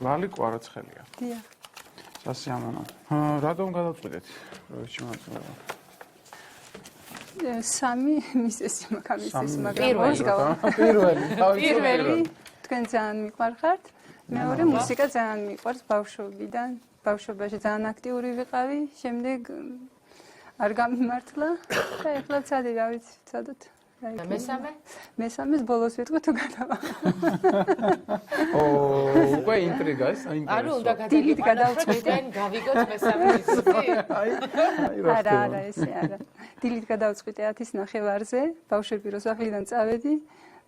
ლალი კვარაცხელია. დიახ. სასიამოვნო. რატომ გადავწყვიტეთ პროექტში მონაწილეობა? სამი მისესი მაგამისის პირველი თქვენ ძალიან მიყვარხართ. მეორე მუსიკა ძალიან მიყვარს ბავშვობიდან. ბავშვობაში ძალიან აქტიური ვიყავი, შემდეგ არ გამიმართლა და ეხლა ცადი რა ვიცი, ცადოთ. და მესამე? მესამეს ბოლოს ვიტყვი თუ გადავა. უკვე ინტრიგა ანუ უნდა გადავწყვეტენ, გავიგოთ მესამე ისეთი? არა, ესე არა. დილით გადავწყვიტე 10:30-ზე, ბავშვები რო სახლიდან წავედი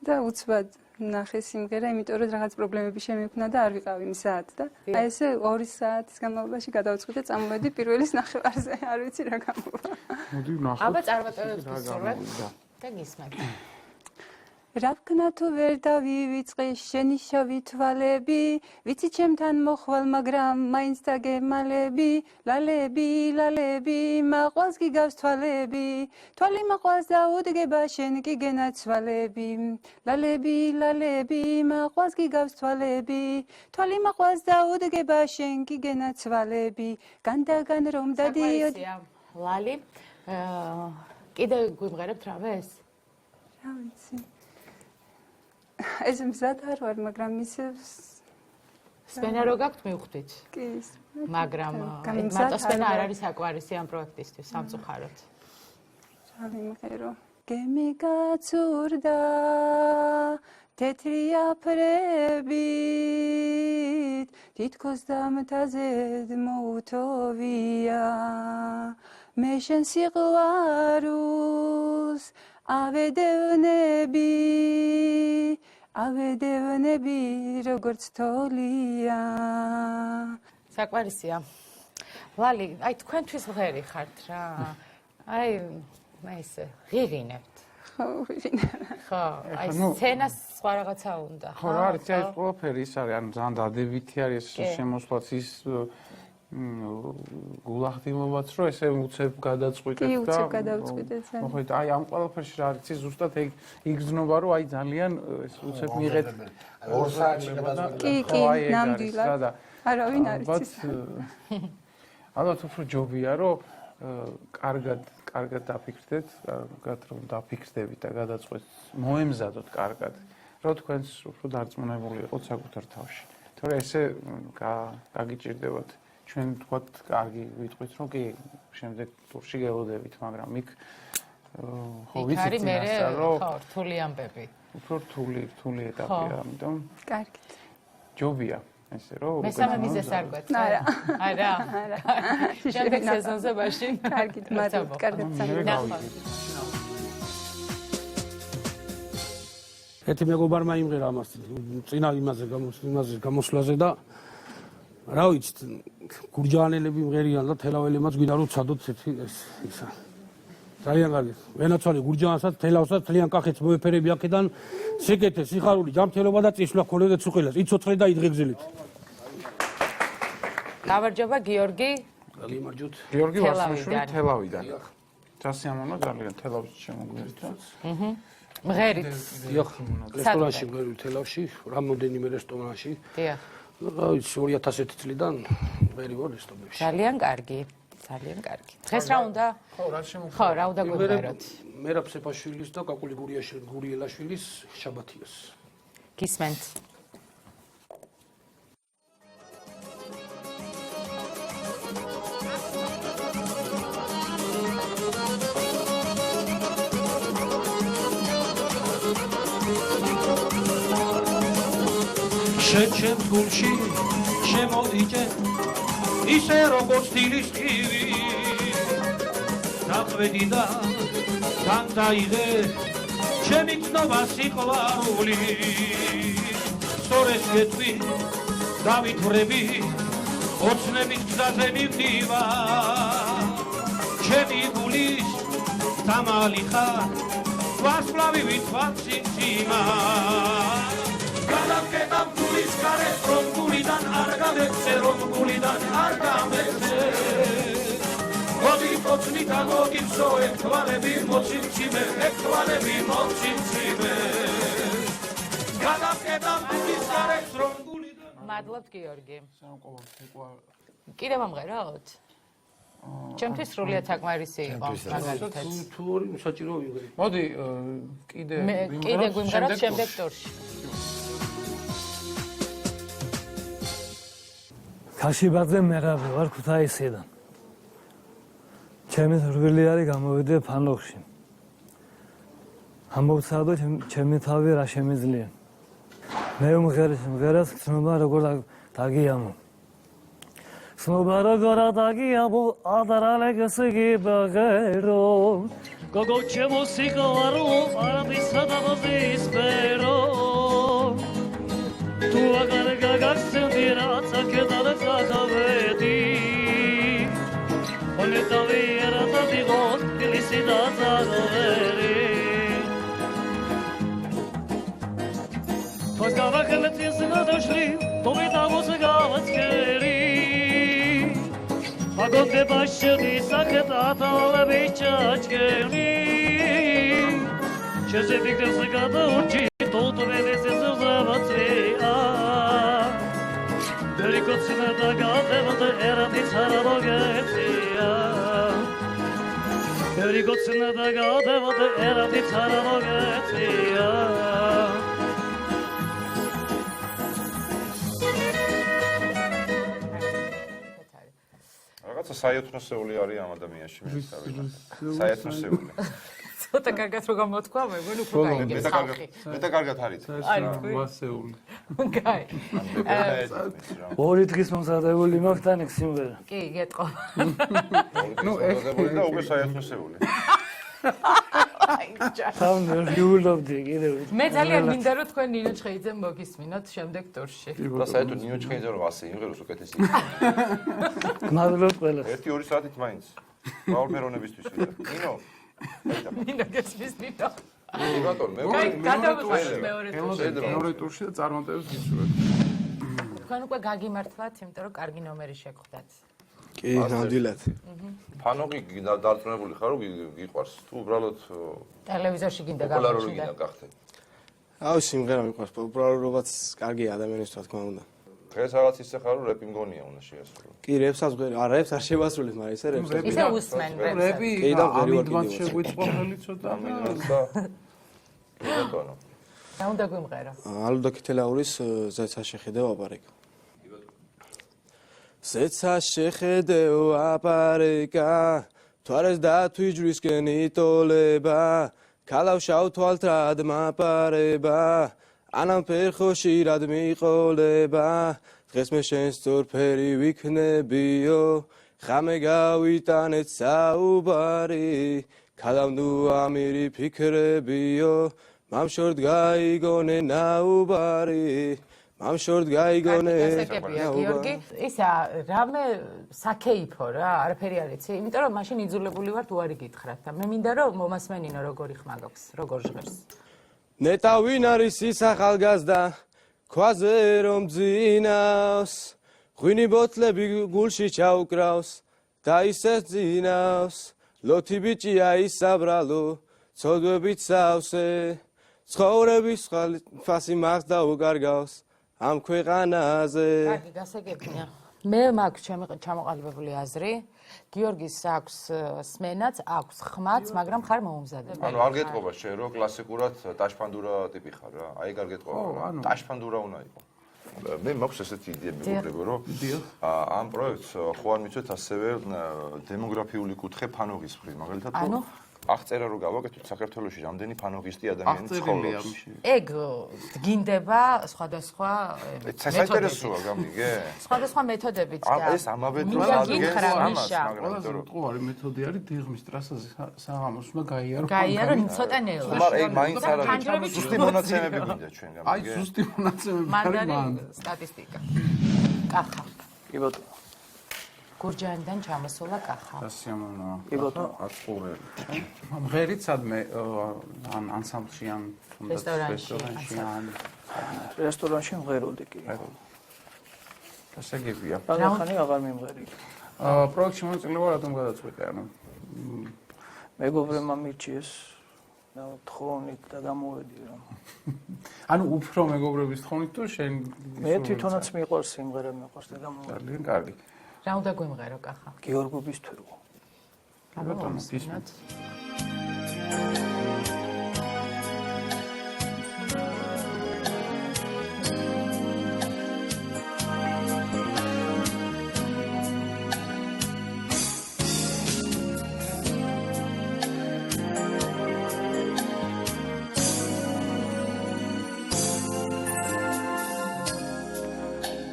და უცბად ნახე სიმღერა, იმიტომ რომ რაღაც პრობლემები შემექმნა და არ ვიყავი იმ საათ და აი ესე 2 საათის განმავლობაში გადავწყვიტე წამოვედი პირველის ნახევარზე, არ ვიცი რა გამოვა. მოდი ვნახოთ. აბა წარმატებებს გისურვებთ და გისმენთ. რა ვქნა თუ ვერ დავივიწყე შენი შავი თვალები, ვიცი ჩემთან მოხვალ, მაგრამ მაინც დაგემალები, ლალები, მაყვალს გიგავს თვალები, თვალი მაყვალს და უდგება შენ კი გენაცვალები, ლალები, მაყვალს გიგავს თვალები, თვალი მაყვალს და უდგება შენ კი გენაცვალები, განდაგან რომ დადიოდი. ლალი, კიდე გვიმღერებთ რამეს? რა ვიცი. ეს მზად არ ვარ, მაგრამ ისე სპენა რო გაქვთ მივხვდით. კი, მაგრამ მარტო სპენა არ არის საკვარისი ამ პროექტისთვის, სამწუხაროდ. ჩავიმღერო. გემი გაცურდა თეთრი აფრებით, თითქოს დამთაზედ მოუთოვია, მე შენ სიყვარულს ავედევნები როგორც თოლია. საკვარისია. ლალი, აი თქვენთვის მღერი ხართ რა. აი ისე ღიღინებთ. ხო, ვიღინებ. ხო, აი სცენას სხვა რაღაცა უნდა. ხო, რა არის ეს ყველაფერი ის არის, ანუ ძალიან დადებითი არის შემოსვლაც ის გულახდილობაც რომ ესე უცებ გადაწყვიტეთ და უცებ გადავწყვიტეთ. მოხდით აი ამ ყველაფერში რა არის ზუსტად იგრძნობა რომ აი ძალიან ეს უცებ მიიღეთ 2 საათში გადაწყვეტეთ. კი, ნამდვილად. არავინ არ იცის. ალბათ უფრო ჯობია რომ კარგად დაფიქრდეთ, კარგად რომ დაფიქრდებით და გადაწყვეტთ, მოემზადოთ კარგად, რომ თქვენს უფრო დარწმუნებული იყოთ საკუთარ თავში. თორე ესე გაგიჭირდებათ ჩვენ თქვათ კარგი ვიტყვით რომ კი შემდეგ ტურში გელოდებით, მაგრამ იქ ხო ვიცით წინასწარ რომ ხო რთული ამბები. უფრო რთული ეტაპია, ამიტომ კარგით. ჯობია ესე რომ მესამე მიზეს არ გვეცე. არა. შემდეგ სეზონზე მაშინ. კარგით, მაგრამ კარგად ნახოთ. ერთი მეგობარმა იმღერა ამას წინა იმაზე გამოსვლაზე და რა ვიცით, გურჯაანელები მღერიან და თელაველებმაც გვინდა რომ ცადოთ ისა. ძალიან კარგი. ვენაცვალე გურჯაანსაც, თელავსაც, თლიან კახეთს მოეფერები აქედან, სიკეთე, სიხარული, ჯანმრთელობა და წისვლა ქოლედეთ სუყელას. იცოცხლე და იდღეგზელით. გამარჯობა გიორგი. გამარჯობთ. გიორგი ვარსმიშვილი თელავიდან. სასიამოვნო ძალიან თელავში შემოგვიერთდა. მღერით. დიახ, რესტორანში მღერული თელავში, რამდენიმე რესტორანში. დიახ. რა ვიცი 2010 წლიდან მღერი ვარ რესტორანში. ძალიან კარგი. ძალიან კარგი. დღეს რა უნდა? ხო, რა უნდა გვიმღეროთ? მერაბ სეფაშვილის და კაკული გურიელაშვილის შაბათიას. გისმენთ. შენ გულში შემოდიჭე ისე როგორც თილის ხივი დახვედი და განძაიღე ჩემი გზნობა სიყვარული სწორედ გეტყვი დავითვრები ოცნების გზაზე მივდივარ ჩემი გულის დამალი ხარ ვარსკვლავი ვითვალცინციმა გადავკეტავ გულის გარეთ რომ გულიდან არ გამეცე რომ გულიდან არ გამეცე მოდი პოცნით ამოგივსო ეთვალები მოცინციმე ეთვალები მოცინციმე გადავკეტავ გულის გარეთ რომ გულიდან მადლობთ გიორგი. სამყარო სიყვა კიდე მომღეროთ? ჩემთვის სრულიად საკმარისი იყო მაგალითად. თუ ორი საჭირო ვიღე. მოდი კიდე კიდე გვიმღეროთ შემდეგ ტურში. ქაშიბაძე მეღაბე ვარ ქუთაისიდან. ჩემი რვილი არის გამოვიდე ფანოხში. ამოვცადო ჩემი თავი რა შემიძლია. მე უმღერეს ცნობა როგორ დაგიამო. ცნობა როგორ დაგიამო ადრალე გასგიბაგერო. გოგო ჩემო სიყვარო არამისა დავზისპერო. თუ აღარ გაგახსენდი რაც აქედან წახავედი. Ole taviera tadigos felicidad zaroveri Pozgava kheletsin doshli Tovitavos gavaskeri Agonde bashdi sakata lebichachkeri Cheze fikr sakata uchi Toto velese zavatsvea Velikotsina da gadevada erati tsaradogetsia Velikotsina da gadevada erati tsaradogetsia რაღაცა საერთოსეული არის ამ ადამიანში მე საერთოსეული ცოტა კარგად რო გამოთქვა მე მგონი უფრო გაიგებს ხალხი. მე და კარგად არის. ვასეული. კაი. ორი დღის მომზადებული მაქვს და ნექ სიმღერა. კი, გეტყო. ნუ ეს და უკვე საერთოსეული. სამ ვიულობდი კიდევ. მე ძალიან მინდა რომ თქვენ ნინო ჩხეიძემ მოგისმინოთ შემდეგ ტურში. და საერთოდ ნინო ჩხეიძე რომ ასე იმღეროს უკეთესი. მადლობ ყველას. 1-2 საათით მაინც. გაურფერონებისთვის ვიდა. ნინო გესმის ნინო. ბატონო, მეორე ტურში და წარმატებას გისურვებთ. თქვენ უკვე გაგიმართლათ, იმიტომ რომ კარგი ნომერი შეგხვდათ. კი, ნამდვილად. ფანოგი დარწმუნებული ხარ რომ გიყვარს თუ უბრალოდ ტელევიზორში გინდა პოპულარული გინდა გახდე. აუ, სიმღერა მიყვარს, პოპულარობაც კარგია ადამიანის თქმა უნდა. დღეს რაღაც ისე ხარ რომ რეპი მგონია უნდა შეასრულო. კი, რეპსაც ვერ, რეპს არ შევასრულეთ, მაგრამ ისე რეპს. ისე უსმენ რეპს. რეპი ამიდვაც შეგვიწყო ხელი ცოტა. ბატონო. რა უნდა გვიმღერო? ალდო ქითელაურის ზეცა შეხედე ვაპარეკა. ზეცა შეხედე ვაპარეკა, თვარეს დათვიჯვრისკენ იტოლება, ქალავშავ თვალთ რად მაპარება, ანამ ფერხოში რად მიყოლება, დღეს მე შენ სწორფერი ვიქნებიო, ხამე გავიტანეთ საუბარი, ქალამდუ ამირი ფიქრებიო, მამშორდ გაიგონე ნაუბარი, მამშორდ გაიგონე გიორგი, ისა რამე საკეიფო რა, არაფერი არ იცი, იმიტომ რომ მაშინ იძულებული ვართ უარი გითხრათ და მე მინდა რომ მომასმენინო როგორი ხმა გაქვს, როგორ ჟღერს. ნეტა ვინ არის ის ახალგაზრდა, ქვაზე რომ ძინავს, ღვინი ბოთლები გულში ჩაუკრავს და ისე ძინავს, ლოთი ბიჭია ისაბრალო, ცოდვებით სავსე, ცხოვრების ფასი მას დაუკარგავს ამ ქვეყანაზე. კარგი, გასაგებია. მე მაქვს ჩამოყალიბებული აზრი. გიორგის აქვს სმენაც, აქვს ხმაც, მაგრამ ხარ მოუმზადებელი. ანუ არ გეტყობა შენ რომ კლასიკურად ტაშფანდურა ტიპი ხარ რა. აი გარ გეტყობა. ტაშფანდურა უნდა იყო. მე მაქვს ესეთი იდეა მეგობრებო რომ ამ პროექტს ხო არ მიცეთ ასევე დემოგრაფიული კუთხე ფანოგის მხრივ, მაგალითად რომ აღწერა რომ გავაკეთოთ საქართველოში რამდენი ფანოგისტი ადამიანი ცხოვრობს. ეგ დგინდება სხვადასხვა საინტერესოა გამიგე? სხვადასხვა მეთოდებით და ეს ამავე დროს ადგენს ამას, მაგრამ ყოველი მეთოდი არის დიღმის ტრასაზე საღამოს უნდა გაიარო. გაიარო ცოტა ნელა. მაგრამ ეგ მაინც არ არის ზუსტი მონაცემები გვინდა ჩვენ გამიგე? აი ზუსტი მონაცემები არის მან. სტატისტიკა. კახა. კი ბატონო. გურჯაანიდან ჩამოსულა კახა. სასიამოვნოა. კი ბატონო. აწურელი. მღერით სადმე ან ანსამბლში ან რესტორანში მღეროდი კი. გასაგებია. რაღაცანი აღარ მიმღერი. პროექტში მონაწილეობა რატომ გადაწყვიტე? ანუ მეგობრებმა მირჩიეს თხოვნით და გამოვედი რა. ანუ უფრო მეგობრების თხოვნით თუ შენ მე თვითონაც მიყვარს სიმღერა მიყვარს და გამოვედი. ძალიან კარგი. რა უნდა გვიმღერო კახა? გიორგობის თვირვა. ბატონო, ისმენთ.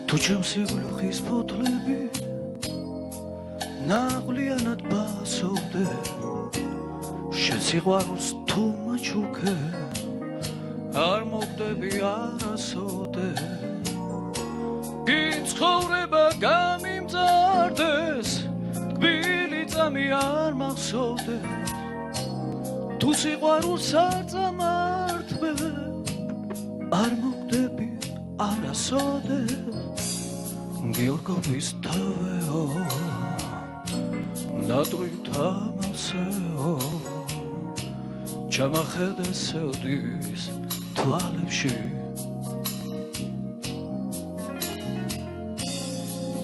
თუ ჩემს იგლუხის ფოთლები ნაღვლიანად ბასოვდე შენ სიყვარულს თუ მაჩუქე არ მოგდები არასოდე გიცხოვრება გამიმძარდეს თბილი წამი არ მახსოვდე თუ სიყვარულს არ წამართვე არ მოგდები არასოდე გიორგობის თავეო ნატრით ამასეო ჩამახედე სევდის თვალებში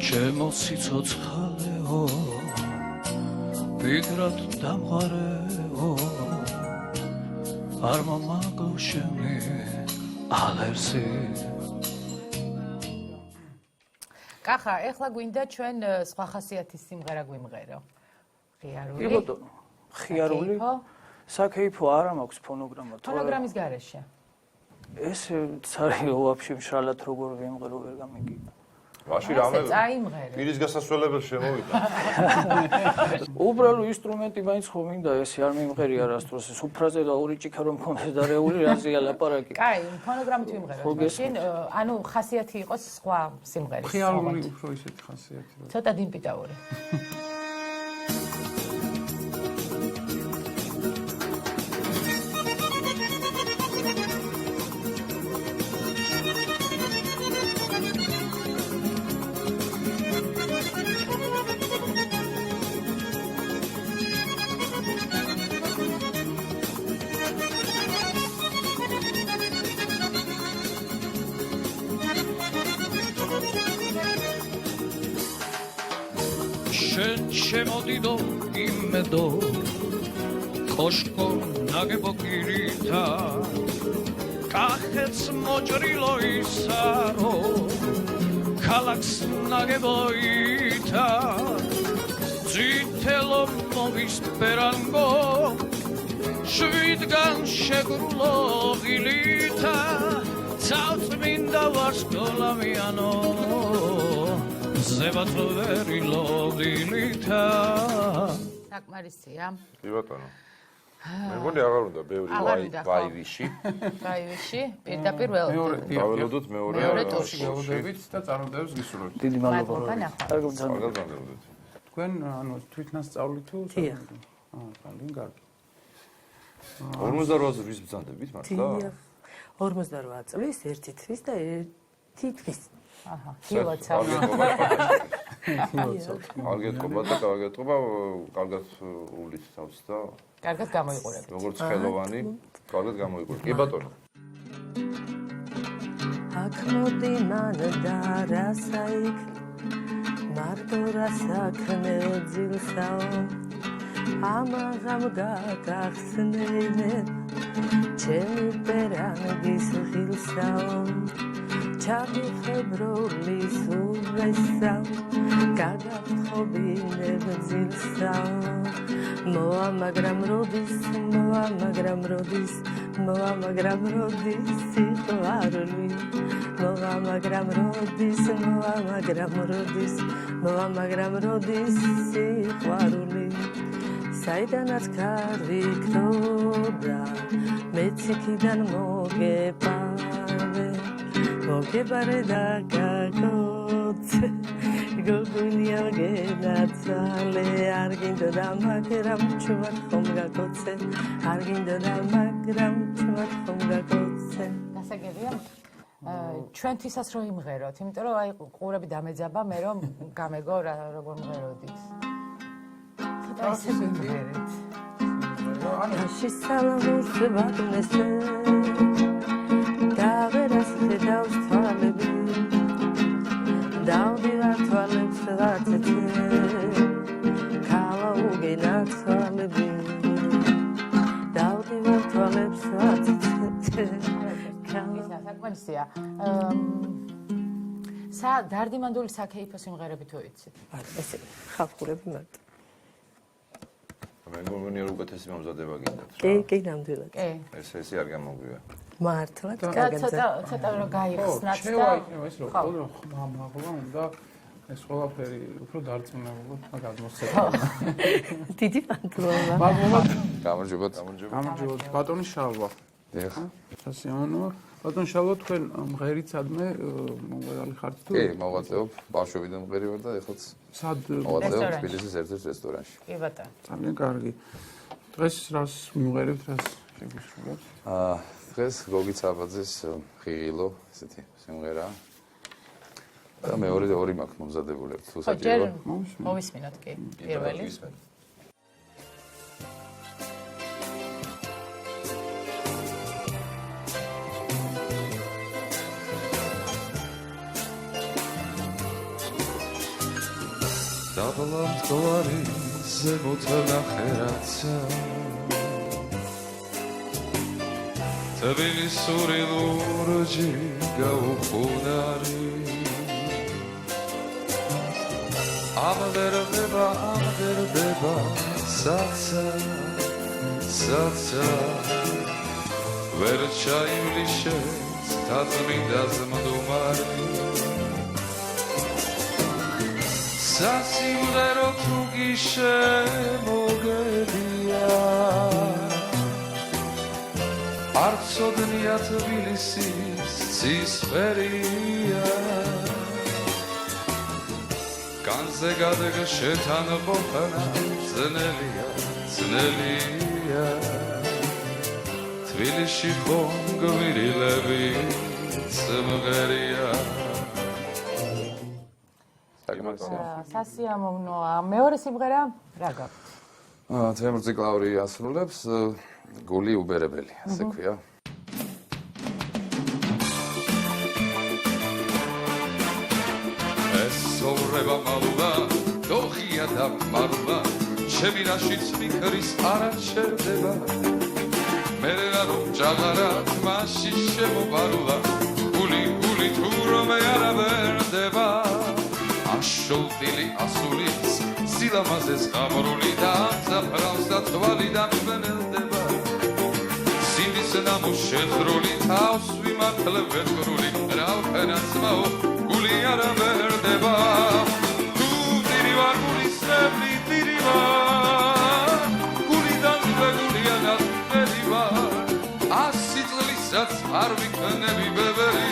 ჩემო სიცოცხალეო ვიგრად დამღარეო არ მომაგო შენი ალერსი კახა, ეხლა გვინდა ჩვენ სხვა ხასიათის სიმღერა გვიმღერო. ხიარული. კი ბატონო, ხიარული. საკეიფო არა მაქვს ფონოგრამა. ფონოგრამის გარეშე. ეს цариო вообще მშრალად როგორ ვიმღერო ვერ გამიგია. ვაში რამე პირის გასასვლელებს შემოვიდა. უბრალო ინსტრუმენტი მაინც ხო მინდა ესე არ მიმღერი არასდროს სუფრაზე და ორი ჭიქა რომ მქონდეს და რეული რაზეა ლაპარაკი. კაი, ფონოგრამით ვიმღეროთ. მაშინ ანუ ხასიათი იყოს სხვა სიმღერის. ხიარული უფრო ისეთი ხასიათი. ცოტა დინპიტაური. შემოდიდო იმედო კოშკო ნაგებო კირითა კახეთს მოჭრილო ისარო ქალაქს ნაგებო ითა ძითელო მოვისპერანგო შვიდგან შეგრულო ღილითა წავწმინდა ვარსკოლამიანო ზებათლოვერი ლოდილითა საკმარისია. კი ბატონო. მე მგონი აღარ უნდა ბევრი ვაივიში. ვაივიში, პირდაპირ ველოდებით. დაველოდოთ მეორე ტურში. ველოდებით და წარმოდებს გისურვებთ. დიდი მადლობა. გაგზავნებოდეთ. თქვენ ანუ თვითნას სწავლი თუ? დიახ. ძალიან კარგი. 48 წლის ბრძანდებით მართლა? 48 წლის, 1 თვის და 1 თვის. აჰა, კილოცა. აგეთყობა და აგეთყობა, კარგად უვლის თავს და კარგად გამოიყურებთ. როგორც ხელოვანი, კარგად გამოიყურებთ. კი ბატონო. აქ მოდი მან და რასაიქ მარტო რასაქმე ძილსაო ამაღამ გაგახსნეინე ჩემი პერანგის ღილსაო ჩამიხებრული სულესაო გაგაფხობინებ ძილსაო მოა მაგრამ როდის სიყვარული მოა მაგრამ როდის სიყვარული საიდანაც გავიქროდა მეც იქიდან მოგებარე და გაგოცე გოგუნია გენაცალე არ გინდოდა მაგრამ ჩვენ ხომ გაგოცე არ გინდოდა მაგრამ ჩვენ ხომ გაგოცე გასაგებია ჩვენთვისაც რო იმღეროთ, იმიტომ რომ აი ყურები დამეძაბა მე რომ გამეგო როგორ მღეროდით. ხითა ისე გვიმღერეთ. შისალამოს ვაგნესე დავერას ხედავს თვალები დავდივარ თვალებს ვაცეთე ქალა უგენა თვალები დავდივარ თვალებს ვაცეთე საკმარისია დარდიმანდული საქეიფო სიმღერები თუ იცით? ესე ხალხურები მარტო. მე მგონია რომ უკეთესი მომზადება გინდათ. კი, ნამდვილად. ესე არ გამოგვია. მართლა კარგად. ცოტა რომ გაიხსნათ და ეს რო ყოველ მაღლა უნდა ეს ყველაფერი უფრო დარწმუნებულად გადმოსცემა. დიდი პანტლონა. გამარჯობათ. გამარჯობათ. ბატონი შალვა. დიახ. სასიამოვნოა. ბატონ შალვა, თქვენ მღერიცადმე მომღერალი ხართ თუ? კი, მოღვაწეობ, ბავშვობიდან მღერი ვარ და ეხლაც სად მოღვაწეობ თბილისის ერთ-ერთ რესტორანში. კი ბატონო. ძალიან კარგი. დღეს რას მიმღერებთ, რას შეგუსრულებთ? დღეს გოგი ცაბაძის ღიღილო, ესეთი სიმღერაა. და მეორე ორი მაქვს მომზადებული, თუ საჭიროა. მოვისმინოთ კი, პირველი. დაბლამტყარი ზემოთ ნახერაცა თბილისური ლურჯი გაუხუნარი ამდერდება საცა ვერ ჩაივლიშეს თაწმინდა ზმდუმარი სასიმღერო თუ გიშემოგებია არ ცოდნია თბილისის ცისფერია განზე გადაგ შეთან ყოფნა ძნელია თბილისში ხომ გვირილები სიმღერია სასიამოვნოა. მეორე სიმღერა რა გაქვთ? თემურზი კლაური ასრულებს გული უბერებელი, ასე ქვია. ეს სოვრება მალულა, დოხია და მარულა, ჩემი რაშიც მიქრის არ ჩერდება. მე რომ ჯაღარა მასში შემობარულა, გული თუ რომ არ ვერდება. შულტილი ასულის სილამაზეს ღამრული და ზაფრავს და თვალი და მიბნელდება სინდის ნამუს შეძრული თავს ვიმართლებ ვეთქრული რავფენაცმაო გული არ ვერდება თუ დირივარ გულის ნებრი დირივარ გულიდან გულიანად მედივარ 100 წლისაც არ ვიქნები ბებერი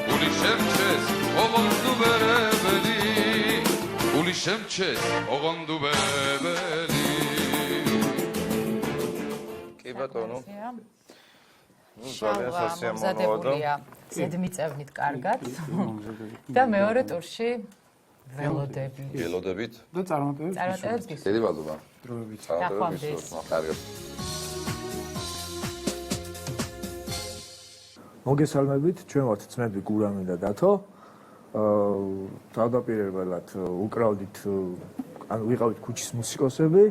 გული შემჩეს ოღონდ უბერებელი გული შემჩეს ოღონდ უბერებელი კი ბატონო ძალიან სასიამოვნოა ზედმიწევნით კარგად და მეორე ტურში ველოდებით და წარმატებებს გისურვებთ დიდი მადლობა დროებით კარგად მოგესალმებით, ჩვენ ვართ ძმები გურამი და დათო. თავდაპირველად უკრავდით, ანუ ვიყავით ქუჩის მუსიკოსები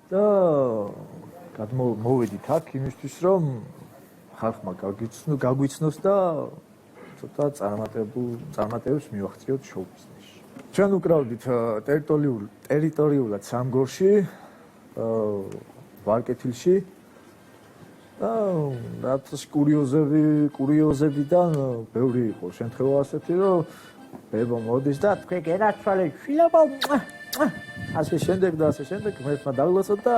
და მოვედით აქ იმისთვის, რომ ხალხმა გაგვიცნოს და ცოტა წარმატებებს მივახციოთ შოუ-ბიზნესში. ჩვენ უკრავდით ტერიტორიულად სამგორში, ვარკეთილში და რაც კურიოზებიდან ბევრი იყო შემთხვევა ასეთი, რომ ბებო მოდის და თქვენ გენაცვალე შვილებო ასე შემდეგ მე დაგლოცოთ და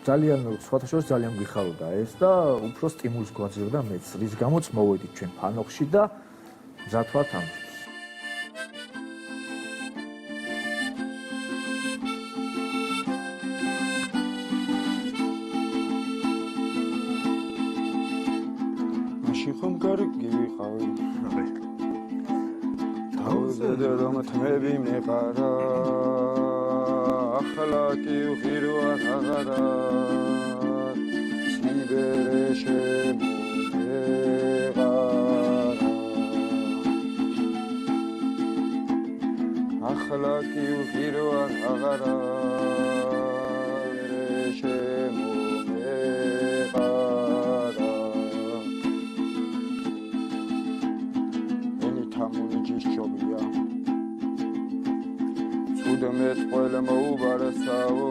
ძალიან სხვათა შორის ძალიან გვიხაროდა ეს და უფრო სტიმულს გვაძლევდა მეც, რის გამოც მოვედით ჩვენ ფანოხში და მზად ვართ ამისთვის. ხომ კარგი ვიყავი თავზე რომ თმები მეყარა ახლა კი ვღირვარ აღარა სიბერე შემოეღარა ახლა კი ვღირვარ აღარა Udmet qvela moubarasao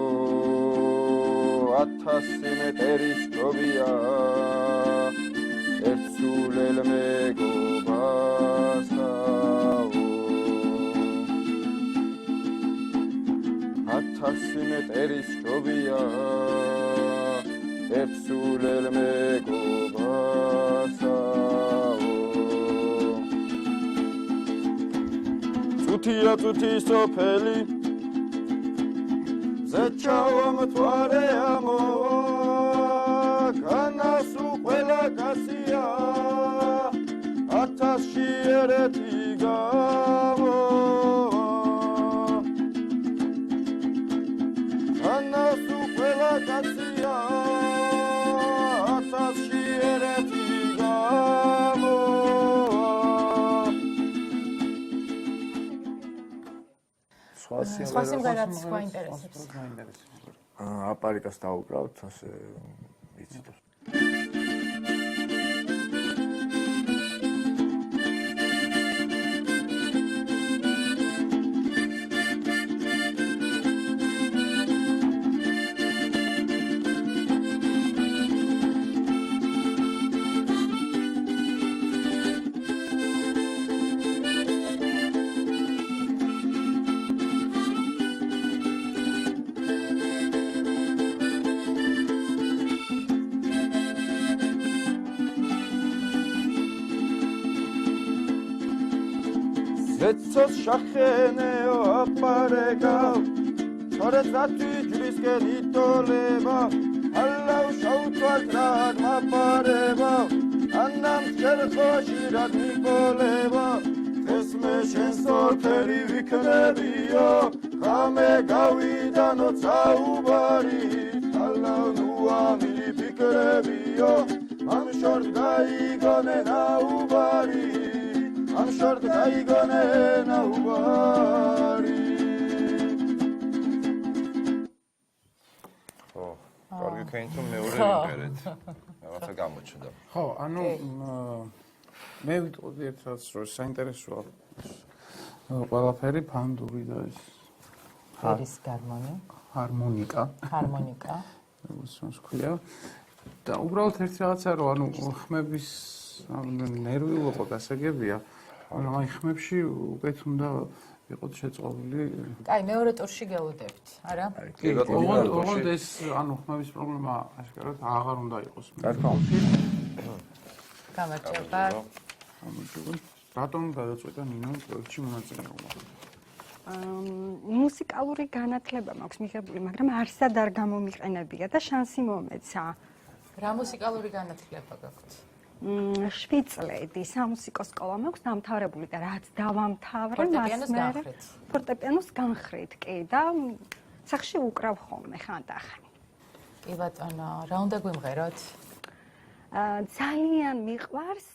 1000 მეტრის ჯობია ერთსულელ მეგობასაო 1000 მეტრის ჯობია ერთსულელ მეგობასაო Tutia tuti sopeli Zechawa mtware amo Kana su qvela kasia Atashi ereti gamo Kana su qvela kasia Atashi ereti gamo სხვა სიმღერაც გვაინტერესებს. აპარიკას დაუკრავთ, ასე იცით. Ецოს შახენეო აპარეკა ჩორეცათი ჯვრისკენ იტოლება ალავ შაუთვართ რად მაპარება ანამ ჩერხოში რად მიყოლება ეს მე შენს ორფერი ვიქნებიო ხამე გავიდანო საუბარი ალავ ნუა მიფიქრებიო ამ შორტ გაიგონე ნაუბარი I'm sure that I gonna know ხო, კარგი ქენთო მეორე ვიგერეთ. რაღაცა გამოჩნდა. ხო, ანუ მე ვიტყოდი ერთად რომ საინტერესოა ყველაფერი ფანდური და ეს ფერის ჰარმონიკა. როგორც ქვია. და უბრალოდ ერთი რაღაცა რომ ანუ ხმების ნერვიულობა გასაგებია. ანუ აი ხმებში უკეთ უნდა იყოთ შეწყობილი. აი მეორე ტურში გელოდებთ, არა? კი, ოღონდ ეს ანუ ხმების პრობლემა აშკარად აღარ უნდა იყოს. გამარჯობა. რატომ გადაწყვეტა ნინო პროექტში მონაწილეობა? მუსიკალური განათლება მაქვს მიღებული, მაგრამ არსად არ გამომიყენებია და შანსი მომეცა. რა მუსიკალური განათლება გაქვთ? 7 წლები სამუსიკო სკოლა მაქვს დამთავრებული და რაც დავამთავრე მას მე ფორტეპიანოს განხრით კი და სახში უკრავ ხოლმე ხანდახან. კი ბატონო, რა უნდა გვიმღეროთ? ძალიან მიყვარს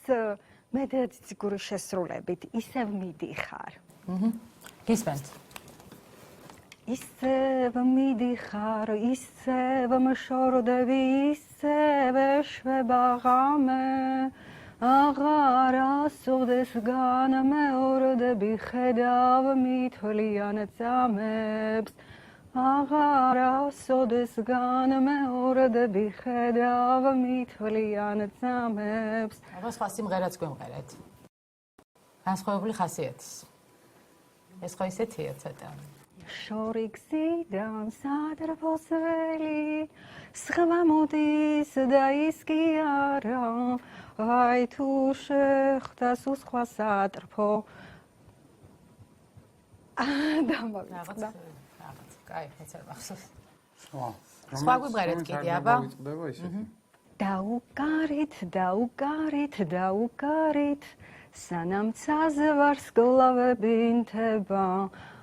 მედიცინური შესრულებით ისევ მიდიხარ. გისმენთ? ისევ მიდიხარ, ისევ მშორდები, ისევ შვებაღამე აღარ ასოდეს განმეორდები ხედავ მითვლიან წამებს აღარ ასოდეს განმეორდები ხედავ მითვლიან წამებს აბა სხვა სიმღერაც გვემღერეთ განსხვავებული ხასიათის ეს ხო ისეთია ცოტა შორი გზიდან სადრბოს ველი სხვა მოდის და ის კი არა აი თუ შეხტას სხვა სატრფო რაღაცა კაი ეცერ მახსოვს სხვა გვიმღერეთ კიდე აბა დაუკარით სანამ ცაზე ვარს გლავები ინთება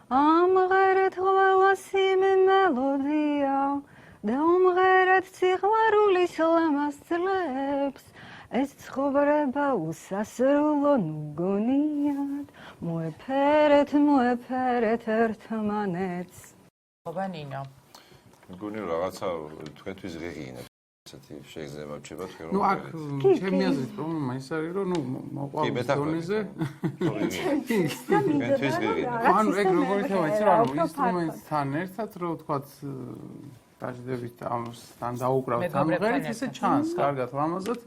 ამღერეთ ყველასი მე მელოდია და უმღერეთ სიყვარულის ლამაზ წლებს ეს ცხოვრება უსასრულო ნუ გონიათ მოეფერეთ ერთმანეთს ობანინო მგონი რაღაცა თქვენთვის ღირინებს ესეთი შეიძლება რჩება თქვენ ნუ აქ ჩემი აზრით პრობლემა ის არის რომ ნუ მოყვარულის დონეზე თქვენთვის ღირინებს ანუ ეგ როგორ იქნება იცი რა რომ ინსტრუმენტთან ერთად რომ ვთქვათ დაждებით ამასთან დაუკრავთ ამ ღერით ისე ჩანს კარგად ლამაზად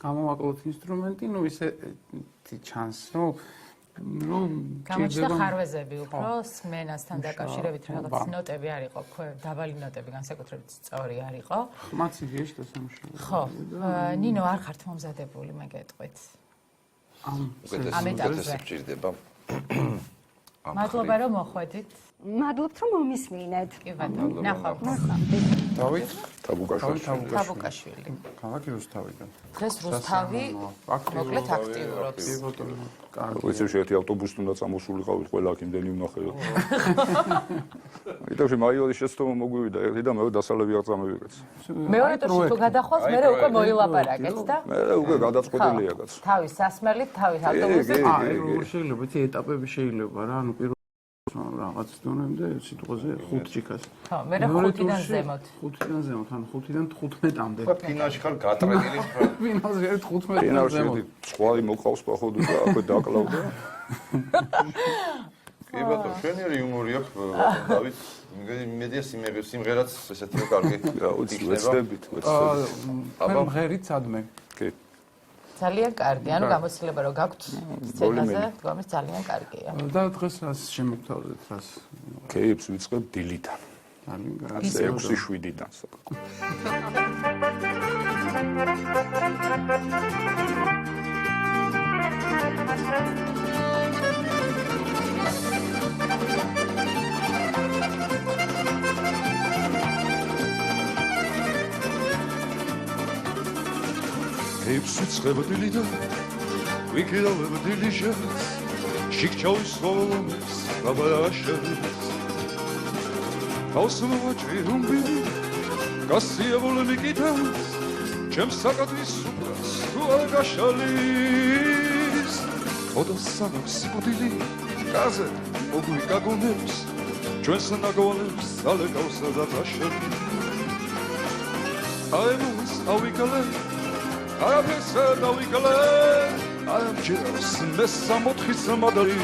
გამოვაკლოთ ინსტრუმენტი ნუ ისე ჩანს რომ გამოჩნდა ხარვეზები უფრო სმენასთან დაკავშირებით რაღაც ნოტები არ იყო დაბალი ნოტები განსაკუთრებით სწორი არ იყო ხმაც იგეშდა სამშობლო ხო ნინო არ ხართ მომზადებული მე გეტყვით ამ ეტაპზე გჭირდება მადლობა რომ მოხვედით მადლობთ რომ მომისმინეთ კი ბატონო ნახავთ დავით თაბუკაშვილი ქალაქი რუსთავიდან დღეს რუსთავი მოკლედ აქტიურობს კი ბატონო ვიცი შეერთი ავტობუსით უნდა წამოსულიყავით ყველა აქ იმდენი ვნახეო იტყვი მაიოდის შეცდომა მოგვივიდა ერთი და მეორე დასალევი არ წამევიღეთ მეორე ტურში თუ გადახვალს მე უკვე მოილაპარაკეთ და მე უკვე გადაწყვეტილია კაც თავის სასმელით თავის ავტობუსით შეიძლება იცი ეტაპები შეიძლება რა ანუ პირველ რაღაც დონემდე სიტყვაზე 5 ჭიქას. ხო, მე 5-დან ზემოთ. 5-დან ზემოთ, ან 5-დან 15-მდე. ხო, ფინალში ხარ გატრენილი. ფინალში 15-დან ფინალში სხვალი მოყავს походу და აქვე დაკლავდა. კი ბატონო, შენი იუმორი აქვს, დავით, მედია სიმღერაც ესეთი კარგი. ვეცდებით. აბა მღერით სადმე. კი. ძალიან კარგი, ანუ გამოცდილება რომ გაქვთ სცენაზე, დგომის ძალიან კარგია. და დღეს რას შემოგთავაზეთ, რას? კეიპს ვიწყებ დილიდან. ძალიან 6-7-დან საკუთარ. Იფსიცხებ დილიდან ვიკიდავებ დილიჟას შიქჩავის ხოლმეს გაბაშებს ავსმოჭირუმბი გასიებულ მიკიტას ჩემს საკადრის სუპრას თუ არ გაშალის ოდოსანოს სიკვდილი გაზე მოგვიგაგონებს ჩვენს ნაგოლებს ალეკავს და დაშელი აემოს ავიკალე არაფერს დავიკალე ამჯერს მესამოთხის მადარი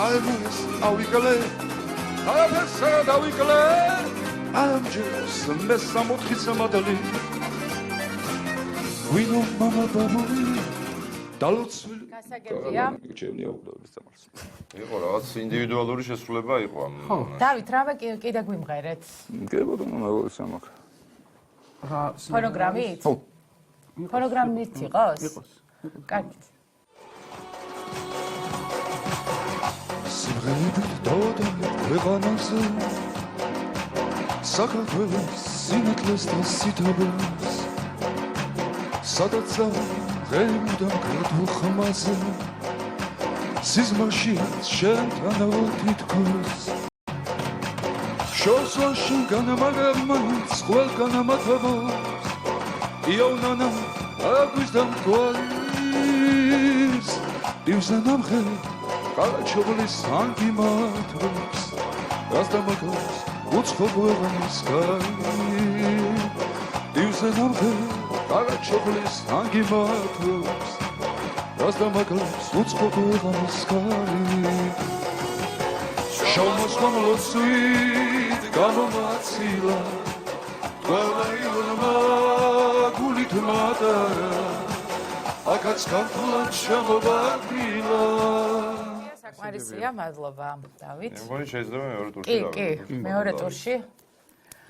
აემოს ავიკალე არაფერს დავიკალე ამჯერს მესამოთხის მადარი ვინო მამა ბაბული დალოცვილი გასაგებია ჩემი აუგდობის თამარს იყო რაღაც ინდივიდუალური შესრულება იყო ამ დავით რამე კიდე გვიმღერეთ კი ბატონო მაგას ამაკ ფონოგრამით? ხო. ფონოგრამით იყოს? იყოს. კარგით. სიმღერებით დავადანე ქვეყანაზე საქართველოს სინათლეს და სიტყვას სადაც ღერმუდამ ქართულ ხმაზე სიზმარში შენთან თითქოს შოსოში განამაგამაც ყველგან ამათაბობს იავნანა აგვისდან თვალის ივზანამხე ყალაჩობლის ანტიმატრობს გასდამაკობს უცხო ქვეყნის კარი ივზანამხე ყალაჩობლის ანტიმატრობს გასდამაკობს უცხო ქვეყნის კარი შავმოსხმოლოცი გამომაცილა ყველა ილმა გულით მატარა აკაც გამფლად შემოვარდილა საკმარისია მადლობა დავით მეგონი შეიძლება მეორე ტურში კი მეორე ტურში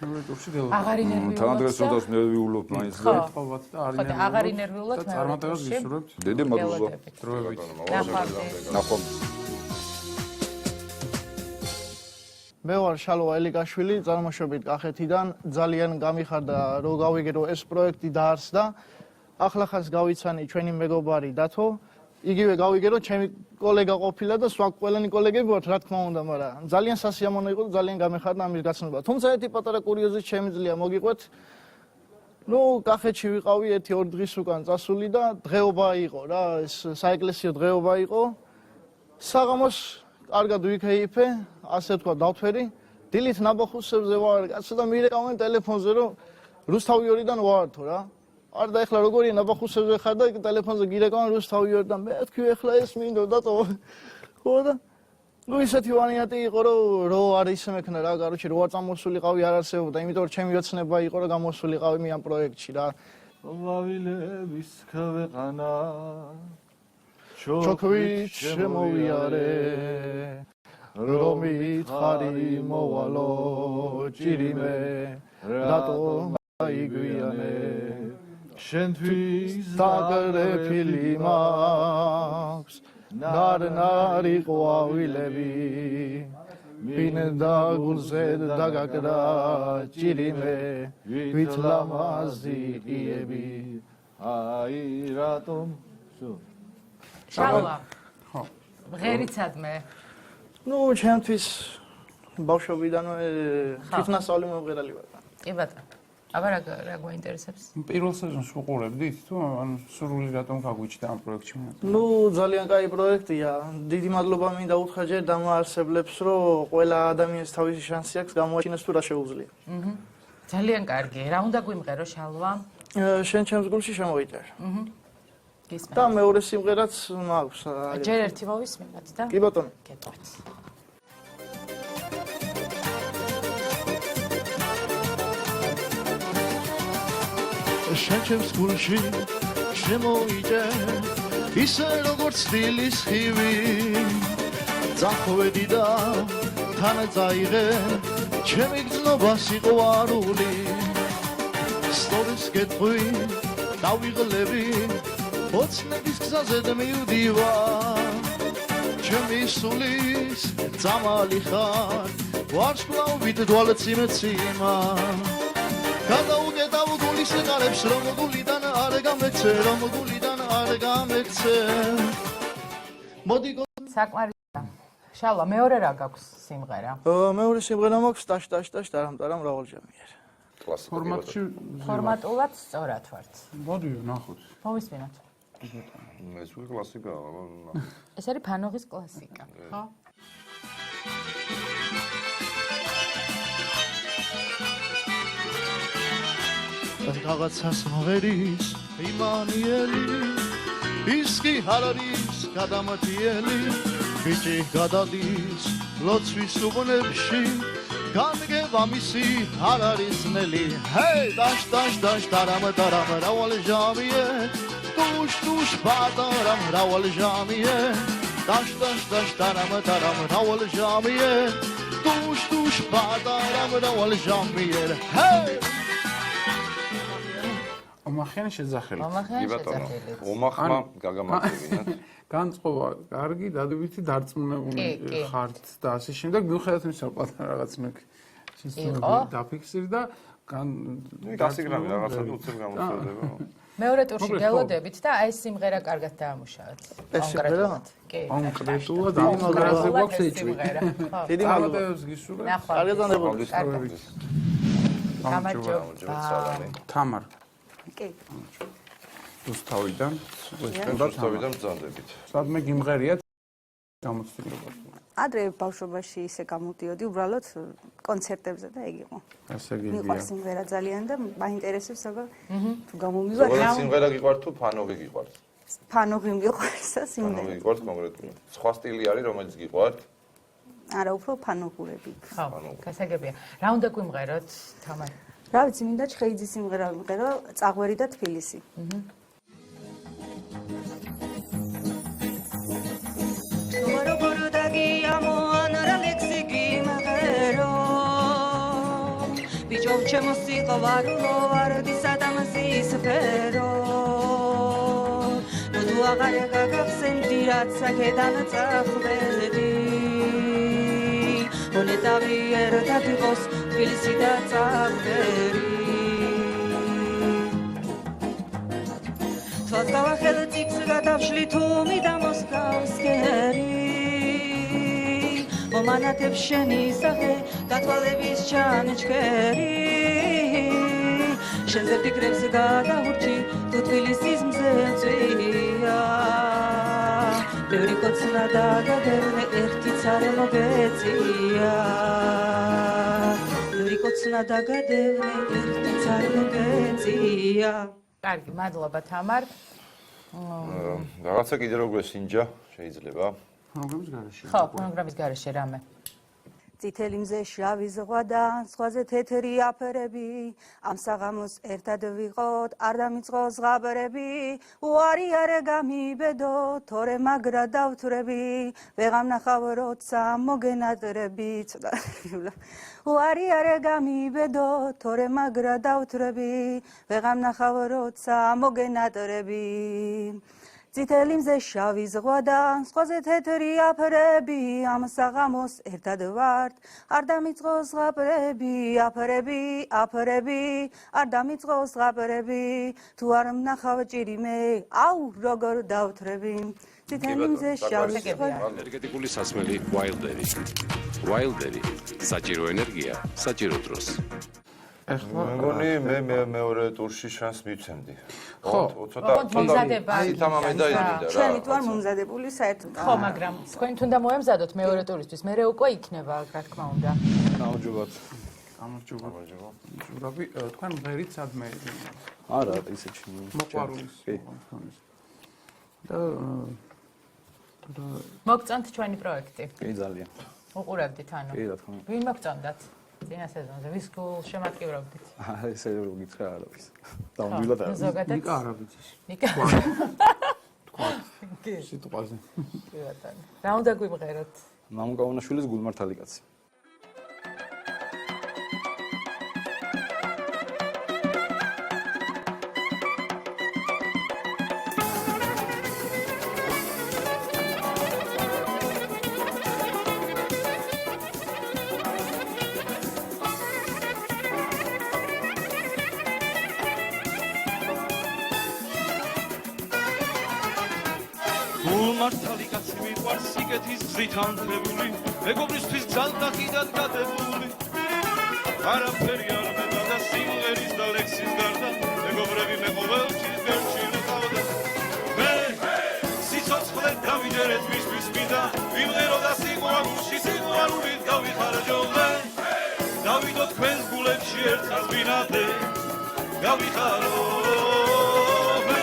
მეორე ტურში დელო აღარ ინერვიულობ თან დღეს ოდას ნერვიულობ მაინც და თხოვათ და აღარ ინერვიულობ მეორე წარმატებას ტურში გისურვებთ დიდი მადლობა დროებით ნახვამდის მე ვარ შალო ელიკაშვილი, წარმოშობით კახეთიდან. ძალიან გამიხარდა რომ გავიგე რომ ეს პროექტი დაარსდა. ახლა ხანს გავიცანი ჩვენი მეგობარი დათო იგივე გავიგე რომ ჩემი კოლეგა ყოფილა და სხვა ყველანი კოლეგები ვართ რა თქმა უნდა, მაგრამ ძალიან სასიამოვნო იყო და ძალიან გამეხარდა ამის გაცნობა. თუმცა ერთი პატარა კურიოზი შემიძლია მოგიყვეთ. ნუ კახეთში ვიყავი 1-2 დღის უკან წასული და დღეობა იყო რა, ეს საეკლესიო დღეობა იყო. საღამოს კარგად ვიქეიფე, ასე თქვა დავთვერი. დილით ნაბახუსებზე ვარ, კაცო და მირეკავენ ტელეფონზე რომ რუსთავი 2-დან ვართო რა. არ და ეხლა როგორია ნაბახუსებზე ხარ და ტელეფონზე გირეკავენ რუსთავი 2-დან. მე თქვი ეხლა ეს მინდოდა და ხო და ნუ ისეთი ვარიანტი იყო რომ არ ისმექნა რა, კაროჩი რო არ წამოსულიყავი არ არსებობდა, იმიტომ რომ ჩემი ოცნება იყო რომ გამოსულიყავი მე ამ პროექტში რა. ვალილების ქვეყანა ჩოქვით შემოვიარე რომ მითხარი მოვალო ჭირიმე რატომ აიგვიანე შენთვის დაგრეფილი მაქვს ნარნარი ყვავილები მინდა გულზე დაგაკრა ჭირიმე ვით ლამაზი იები აი რატომ შალვა ღერიცადმე ნუ ჩემთვის ბავშვობიდანვე თვითნასწავლი მომღერალი ვარ. კი ბატონო. აბა რა გვაინტერესებს? პირველ სეზონს უყურებდით თუ ანუ სურვილი რატომ გაგვიჩნდა ამ პროექტში? ნუ ძალიან კაი პროექტია. დიდი მადლობა მინდა უთხრა ჯერ დამაარსებლებს, რომ ყველა ადამიანს თავისი შანსი აქვს გამოაჩინოს თუ რა შეუძლია. ძალიან კარგი. რა უნდა გვიმღერო შალვა? შენ ჩემს გულში შემოიჭერ. და მეორე სიმღერაც მაქვს. ჯერ ერთი მოვისმინოთ და? კი ბატონო. გეტყვით. შენ ჩემს გულში შემოიჭერ ისე როგორც დილის ხივი წახვედი და თან წაიღე ჩემი გზნობა სიყვარული სტორის კეთხვი დავიღლები ოცნების გზაზე მივდივარ ჩემი სულის წამალი ხარ ვარსკვლავით დვალციმეციმა გადაუგედავ გულის გარებს რომ გულიდან არ გამეცე რომ გულიდან არ გამეცე მოდი საკმარისია შალვა მეორე რა გაქვს სიმღერა მეორე სიმღერა მაქვს ტაშ ტაშ ტაშ ტარამ მრავალჯამიერ ფორმატში ფორმატულად სწორად ვართ მოდი ნახოთ მოვისმინოთ ეს უკვე კლასიკაა ეს არის ფანოღის კლასიკა ხო რაღაცას მღერის იმანიელი ის კი არ არის გადამატიელი ბიჭი გადადის ლოცვის უბნებში განგება მისი არ არის ნელი ჰეი დაშ დაშ დაშ ტარამ ტარამ რავალჟამიე დუშ დუშ ბატარამ რავალჟამიე დაშ დაშ დაშ ტარამ ტარამ რავალჟამიე დუშ დუშ ბატარამ რავალჟამიე ჰეი ომახიანი შეძახილი. ომახიანი შეძახილი. ომახმა გაგამართებინათ. განწყობა კარგი, დადებითი დარწმუნებული ხართ და ასე შემდეგ. მიუხედავად იმისა, რომ პატარა რაღაც მეკ სისტემები დაფიქსირდა და გასიგრამი რაღაცა უცებ გამოწვედება. მეორე ტურში გელოდებით და აი ეს სიმღერა კარგად დაამუშავეთ. კონკრეტულად. კი. კონკრეტულად ამ სიმღერაზე გვაქვს ეჭვი. დიდი მადლობა გისურვებთ. კარგად დანებოდი. გამარჯობა. თამარ. კი. რუსთავიდან, რუსთავიდან ბრძანდებით. სადმე გიმღერიათ გამოცდილება. ადრე ბავშვობაში ისე გამოდიოდი უბრალოდ კონცერტებზე და ეგ იყო. ასე გიგია. მიყვარს სიმღერა ძალიან და მაინტერესებს როგორ თუ გამომივა. როგორ სიმღერა გიყვართ თუ ფანოგი გიყვართ? ფანოგი მიყვარს და სიმღერა. ფანოგი გიყვართ კონკრეტულად. სხვა სტილი არის რომელიც გიყვართ? არა, უფრო ფანოგურები. ხო, გასაგებია. რა უნდა გვიმღეროთ, თამარ? რა ვიცი, მინდა ჩხეიძის სიმღერა ვიმღერო, წაღვერი და თბილისი. ჩემო სიყვარულო ვარდისა და მზის ფერო ნუ აღარ გაგახსენდი რაც აქედან წახვედი მონეტავი ერთად იყოს თბილისი და წახვერი თვალ გავახელ წიგს გადავშლი თუ მიდამოსგავს გერი მომანათებს შენი სახე გათვალების ჩანჩქერი შენზე ფიქრებს გადაურჩი თუ თბილისის მზეწვია ბევრი კოცნა დაგადევნე ერთიც არ მოგეწია ბევრი კოცნა დაგადევნე ერთიც არ მოგეწია კარგი მადლობა თამარ რაღაცა კიდე როგორ სინჯა შეიძლება ფონოგრამის გარეშე ხო ფონოგრამის გარეშე რამე წითელი მზე შავი ზღვა და ზღვაზე თეთრი აფერები ამ საღამოს ერთად ვიყოთ არ დამიწყო ზღაპრები უარი არ გამიბედო თორე მაგრა დავთვრები ვეღარ ნახავ როცა მოგენატრები უარი არ გამიბედო თორე მაგრა დავთვრები ვეღარ ნახავ როცა მოგენატრები წითელი მზე შავი ზღვა და ზღვაზე თეთრი აფრები ამ საღამოს ერთად ვართ არ დამიწყო ზღაპრები აფრები არ დამიწყო ზღაპრები თუ არ მნახავ ჭირიმე აუ როგორ დავთვრები წითელი მზე შავი ზღვა ენერგეტიკული სასმელი Wildberry Wildberry საჭირო ენერგია საჭირო დროს ეხლა მეგონი მე მეორე ტურში შანს მივცემდი. ხო, მომზადება. თამამე დაიწყდა რა. ჩვენი თუ არ მომზადებული საერთოდ. ხო, მაგრამ თქვენ თუნდა მოემზადოთ მეორე ტურისთვის, მე უკვე იქნება, რა თქმა უნდა. გამარჯობათ. გამარჯობა. ჯურაბი, თქვენ მღერით სადმე? არა, ისეთი. მოყვარულის. და მოგწონთ ჩვენი პროექტი? კი, ძალიან. უყურებდით ანუ. კი, რა თქმა უნდა. ვინ მოგწონდათ? წინა სეზონზე ვის გულს შემატკივრობდით? ესე რო გითხრა არაფერს. დაუნდვილად არა. ზოგადად ნიკა არ ვიცის. ნიკა. თქვა. სიტყვაზე. კი ბატონო. რა უნდა გვიმღეროთ? მამუკავანაშვილის გულმართალი კაცი. მართალი კაცი მიყვარს სიკეთის გზით ანთებული მეგობრისთვის ძალდა კიდად გადებული არაფერი არ მედა სიმღერის და ლექსის გარდა მეგობრები მე ყოველთვის გერჩი ვიყავდა მე სიცოცხლე დავიჯერეთ მისთვის მინდა ვიმღერო და სიყვარულში სიყვარულით გავიხარჯო მე დავიდო თქვენს გულებში ერთხელ ბინადე გავიხარო მე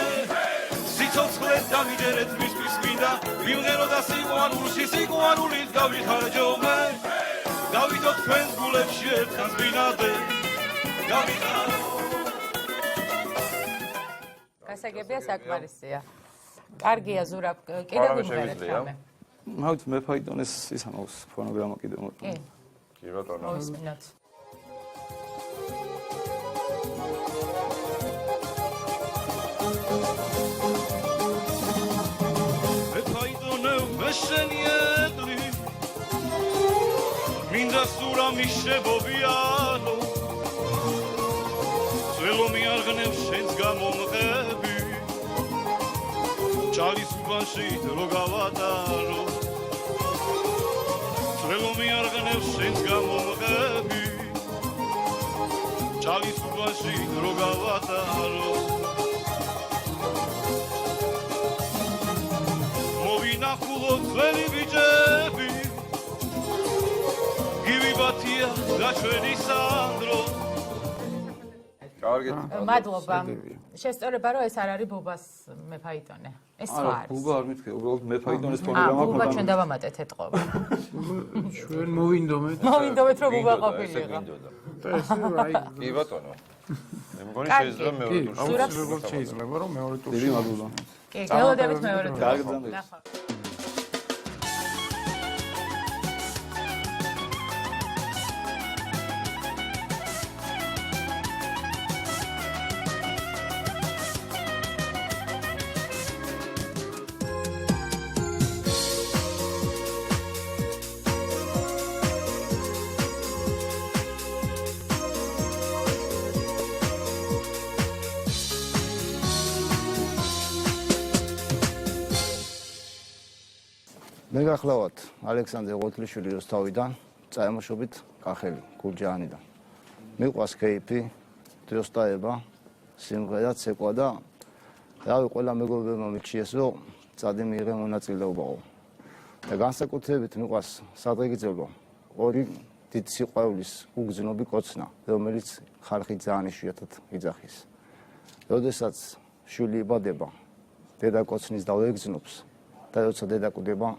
სიცოცხლე დავიჯერეთ მისთვის მინდა ვიმღერო და სიყვარულში სიყვარულით გავიხარჯო მე დავიდო თქვენს გულებში ერთხელ ბინადე გავიხარო გასაგებია საკმარისია კარგია ზურაბ კიდევ ვიმღერეთ რამე მოვით მე ფაიტონეს ის ამოს ფონოგრამა კიდევ მოვიტანე კი ბატონო მოვისმინოთ შენიედლი მინდა სურა მიშებობიანო ძველო მიარღნევ შენს გამომღები ჭალის უბანში რო გავატარო ძველო მიარღნევ შენს გამომღები ჭალის უბანში რო გავატარო ნახულო ძველი ბიჭები გივიბათია და ჩვენი სანდრო კარგი მადლობა შესწორება რომ ეს არ არის ბუბას მეფაიტონე ეს სხვა არის ბუბა არ მითქე უბრალოდ მეფაიტონეს ფონოგრამა ბუბა ჩვენ დავამატეთ ეთყობა ჩვენ მოვინდომეთ რომ ბუბა ყოფილიყო და ესე აი კი ბატონო მე მგონი შეიძლება მეორე ტურში როგორ შეიძლება რომ მეორე ტურში დიდი მადლობა კი გელოდებით მეორე ტურში მე გახლავთ ალექსანდრე ღოთლიშვილი როსტავიდან, წაემოშობით კახელი, გურჯაანიდან. მიყვარს кейფი, დროსტაება, სიმღერა, ცეკვა და რავი, ყველა მეგობრებმა მიჩიეს, რომ წადი მიიღე მონაწილეობაო. და განსაკუთრებით მიყვარს სადღეგრძელო ორი დიდ სიყვარულის უგზნობი კოცნა, რომელიც ხალხი ძალიან იშვიათად იძახის. როდესაც შვილი იბადება, დედა კოცნის დავეგზნობს და როცა დედა კვდება,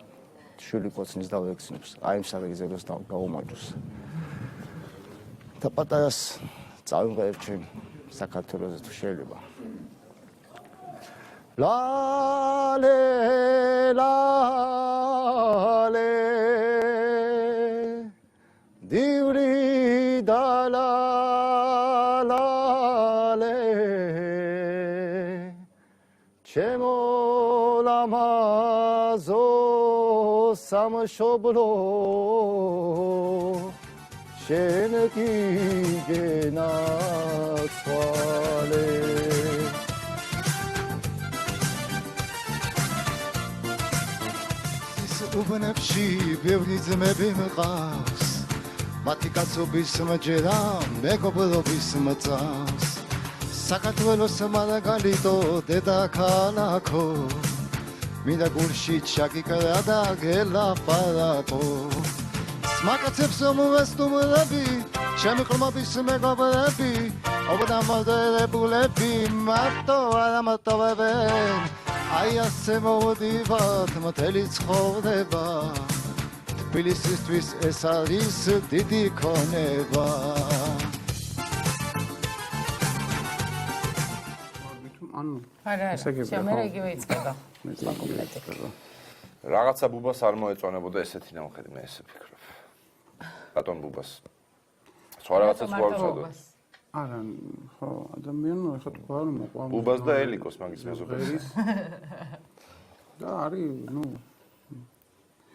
შვილი კოცნის დავეგზნობს. აი ამ სადღეგრძელოს გაუმარჯოს. და პატარას წავიმღერებ ჩვენ საქართველოზე თუ შეიძლება. ლალე ლალე დივრი დალალე ჩემო ლამაზო სამშობლო შენ გიგენაცვალე უბნებში ბევრი ძმები მყავს მათი კაცობის მჯერა მეგობრობის მწავს საქართველოს მარაგალიტო დედაქალაქო მინდა გულში ჩაგიკრა და გელაპარაკო სმაკაცებს მომვესტუმრები ჩემი ყრმობის მეგობრები ობდამოდერებულები მარტო არ ამატოვებენ აი ასე მოვდივართ მთელი ცხოვრება თბილისისთვის ეს არის დიდი ქონება არა შემერე იგივე იწყება რაღაცა ბუბას არ მოეწონებოდა ესეთი ნამხედი მე ესე ვფიქრობ ბატონ ბუბას სხვა რაღაცა სხვა უცადო არა, ხო, ადამიანო, ეხლა თქვა რომ მოყვა. ბუბას და ელიკოს მაგის მეზობელს. და არის, ნუ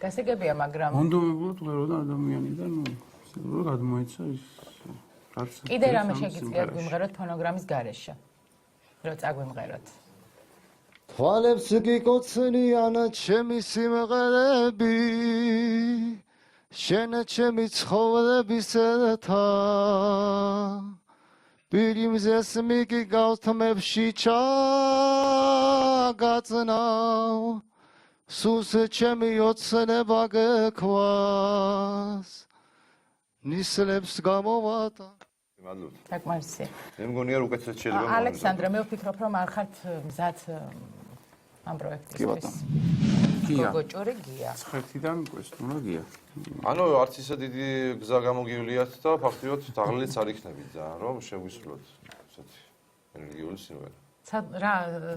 გასაგებია, მაგრამ მონდომებულად ვეროდა ადამიანი და ნუ სულ გადმოეცა ის რაც კიდე რამე შეგიძლიათ გვიმღეროთ ფონოგრამის გარეშე. რომ წაგვიმღეროთ. თვალებს გიკოცნიან ჩემი სიმღერები შენ ჩემი ცხოვრების ერთა პირიმზეს მიგიგავს თმებში ჩაგაწნავ სუს ჩემი ოცნება გექვას ნისლებს გამოვატა მადლობთ საკმარისია მე მგონია რომ უკეთესად შეიძლება ალექსანდრე მე ვფიქრობ რომ არ ხართ მზად ამ პროექტისთვის გოგოჭორი გია ხერთიდან კვესტუნა გია ანუ არც ისე დიდი გზა გამოგივლიათ და ფაქტიურად დაღლილიც არ იქნებით ძალიან რომ შეგვისრულოთ ესეთი ენერგიული სიმღერა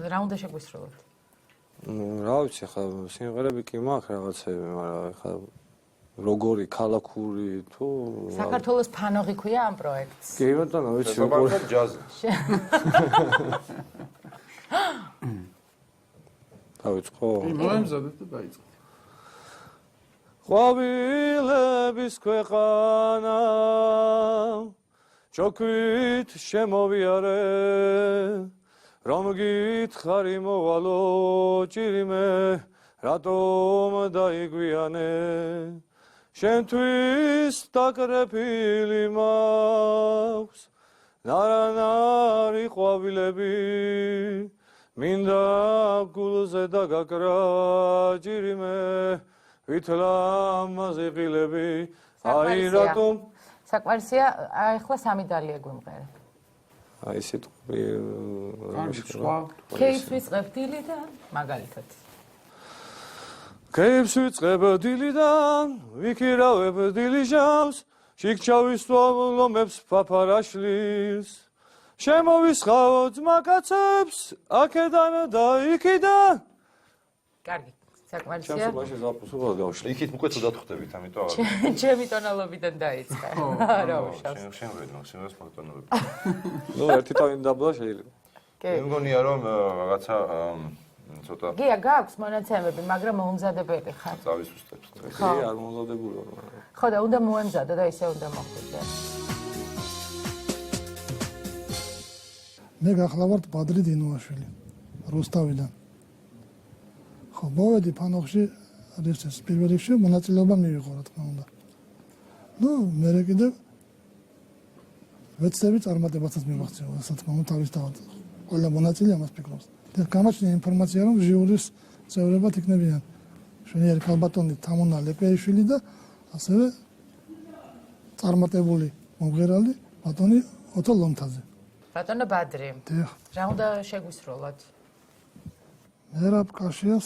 რა უნდა შეგვისრულოთ რა ვიცი ხა სიმღერები კი მაქვს რაღაცები მაგრამ ხა როგორი ქალაქური თუ საქართველოს ფანოღი ქვია ამ პროექტს კი ბატონო ვიცი როგორი ჯაზი დავიწყო მოემზადეთ და დაიწყო ყვავილების ქვეყანა ჩოქვით შემოვიარე რომ გითხარი მოვალო ჭირიმე რატომ დაიგვიანე შენთვის დაკრეფილი მაქვს ნარანარი ყვავილები მინდა გულზე დაგაკრა ჭირიმე ვითლამაზი ღილები აი რატომ საკმარისია აი ახლა სამი დალია გვიმღერე აი სიტყვი кейფს ვიწყებ დილიდან მაგალითად кейფს ვიწყებ დილიდან ვიქირავებ დილიჟავს შიქჩავის ლომებს ფაფარაშლის შემოვისხავ ძმაკაცებს აქედან და იქიდან კარგი საკმარისია შემსუბაში ზაფხულს გავშლი იქით უკვე ცუდად ხვდებით ამიტომ ჩემი ტონალობიდან დაიწყე რა უშავს შენ ვედი მაქსიმალს პონტონები ნუ ერთი თავი დაბლა შეიძლება მე მგონია რომ რაღაცა ცოტა გია გაქვს მონაცემები მაგრამ მომზადებელი ხარ წავისუსტებს კი არ მომზადებული ვარ ხო და უნდა მოემზადო და ისე უნდა მოხვიდე მე გახლავართ ბადრი დინოაშვილი რუსთავიდან ხო მოვედი ფანოხში არის ეს პირველ რიგში მონაწილეობა მიიღო რა თქმა უნდა. მე კიდევ ვეცდები წარმატებასაც მივახციო, ასე თქმა უნდა თავისთავად. ყველა მონაწილე ამას ფიქრობს. და გამაჩნია ინფორმაცია, რომ ჟიურის წევრებად იქნებიან შვენიერი ქალბატონი თამუნა ლეპეიშვილი და ასევე წარმატებული მომღერალი ბატონი ოტო ლომთაძე. ბატონო ბადრი. რა უნდა შეგვისროლოთ? მერაბ კაშიას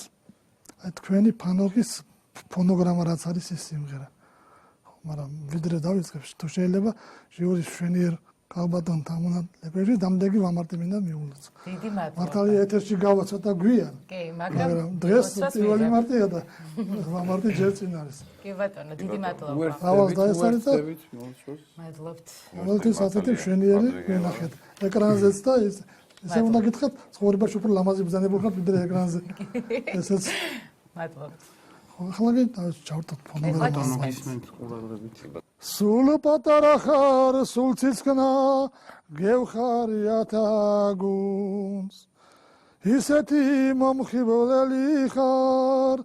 თქვენი ფანოგის ფონოგრამა რაც არის ეს სიმღერა. მაგრამ ვიდრე დავიწყებ, თუ შეიძლება ჟიურის შვენიერ ქალბატონ თამუნა ლეპეიშვილი დამდეგი ვამარტივნა მიულოცა. დიდი მადლობა. მართალია ეთერში გავა ცოტა გვიან. კი, მაგრამ დღეს 1 მარტია და ვამარტი ჯერ წინ არის. კი ბატონო, დიდი მადლობა. ავალს დაესწრეთ და მადლობთ. ყოველთვის ასეთი მშვენიერი ვინახეთ ეკრანზეც და ესე უნდა გითხრათ, ცხოვრებაში უფრო ლამაზი ბრძანებულ ხარ ვიდრე ეკრანზე. ესეც მადლობთ. ახლა ჩავტოთ ფონოგრამა. სულ პატარა ხარ, სულ ციცკნა გევხარიათა გუნს. ისეთი მომხიბვლელი ხარ,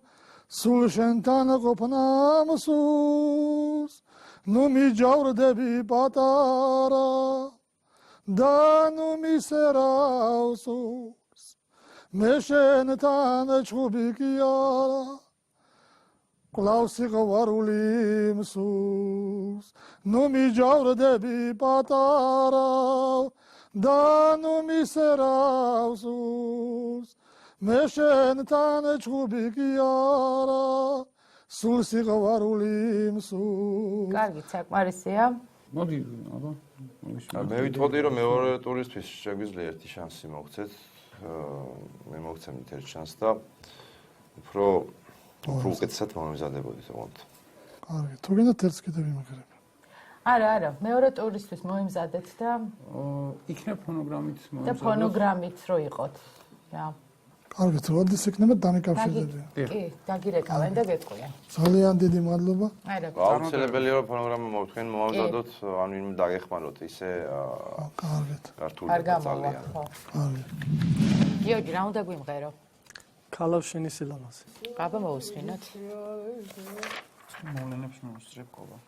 სულ შენთან ყოფნა მსურს. ნუ მიჯავრდები პატარა და ნუ მისერავს. მე შენთან ჩხუბი კი არა. კლავს სიყვარული მსურს. ნუ მიჯავრდები პატარა და ნუ მისერავს. მე შენთან ჩხუბი კი არა. სულ სიყვარული მსურს. კარგი, საკმარისია. მოდი, აბა. მე ვითხოვდი რომ მეორე ტურისთვის შეგვიძლია ერთი შანსი მოგცეთ. მე მოგცემთ ერთ შანსს და უფრო უკეთესად მომიზადებოდით ოღონდ. კარგი, თუ გინდათ ერთს კიდევ ვიმაგრებ. არა, მეორე ტურისთვის მოიმზადეთ და იქნებ ფონოგრამით და ფონოგრამით რო იყოთ. რა. კარგი, როდის იქნება დამიკავშირდები. კი, დაგირეკავენ და გეტყვიან. ძალიან დიდი მადლობა. აუცილებელია რომ ფონოგრამა მოვთქვენ, მომავზადოთ, ან ვინმე დაგეხმაროთ ისე კარგით. ქართული არ გამოვა, ძალიან. ხო. კარგი. გიორგი, რა უნდა გვიმღერო? ქალავ შენი სილამაზე. აბა მოусმინოთ. მოვლენებს მოუსწრებ ყოლა.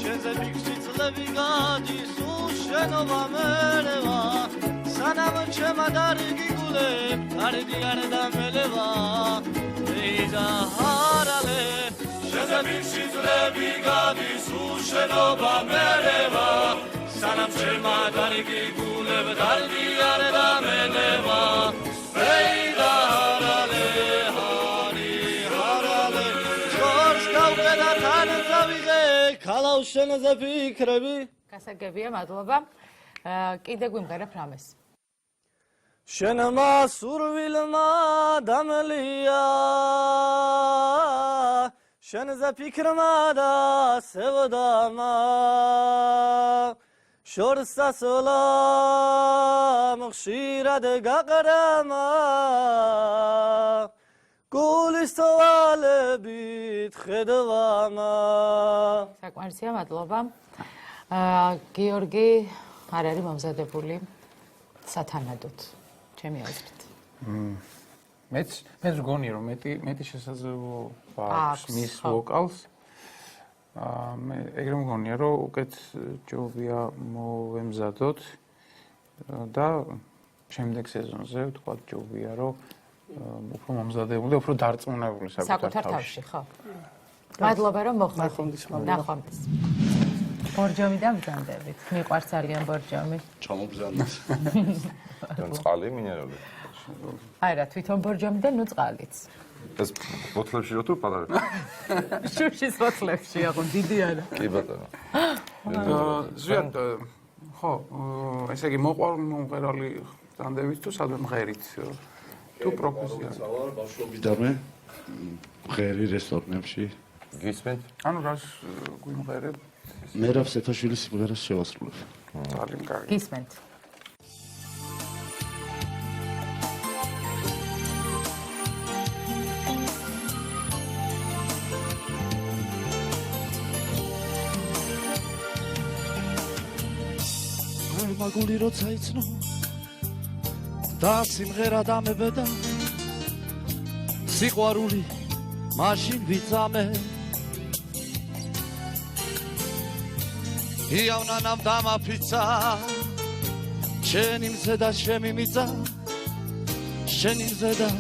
შენზე ფიქრში წლები გადის უშენობა მერევა სანამ ჩემა დარგი გულებ დარგი არ დამელევა და ჰარალე შენზე ფიქრში წლები გადის უშენობა მერევა სანამ ჩემა დარგი გულებ დარგი არ დამელევა და ჰარალე ქალავ შენზე ფიქრები. გასაგებია, მადლობა. კიდე გვიმღერებ რამეს. შენმა სურვილმა დამლია შენზე ფიქრმა და სევდამა შორსასოლა ხშირად გაყრამა გულის თვალებით ხედავამა. საკმარისია, მადლობა. გიორგი არ არის მომზადებული სათანადოდ. ჩემი აზრით. მეც მგონია რომ მეტი შესაძლებლობა აქვს მის ვოკალს. მე ეგრე მგონია რომ უკეთ ჯობია მოვემზადოთ და შემდეგ სეზონზე ვთქვათ ჯობია რომ უფრო მომზადებული, უფრო დარწმუნებული საკუთარ თავში, ხო? მადლობა რომ მოხვდით. ნახვამდის. ბორჯომიდან ბრძანდებით. მიყვარს ძალიან ბორჯომი. ჩამობრძანდეთ. წყალი მინერალი. არა, თვითონ ბორჯომი და ნუ წყალიც. ეს ბოთლებში რო თუ პატარა. შუშის ბოთლებში, აღო დიდი არა. კი ბატონო. ზუსტად ხო, ესე იგი მოყვარული მომღერალი ბრძანდებით თუ სადმე მღერით? თუ პროფესია. ბავშვობიდანვე მღერი რესტორნებში. გისმენთ? ანუ რას გვიმღერებ? მერაბ სეფაშვილის სიმღერას შევასრულებ. ძალიან კარგი. გისმენთ. მაგული როცა იცნო და სიმღერა დამებედა სიყვარული მაშინ ვიწამე იავნანამ დამაფიცა შენი მზე და შემი მიწა შენი მზე და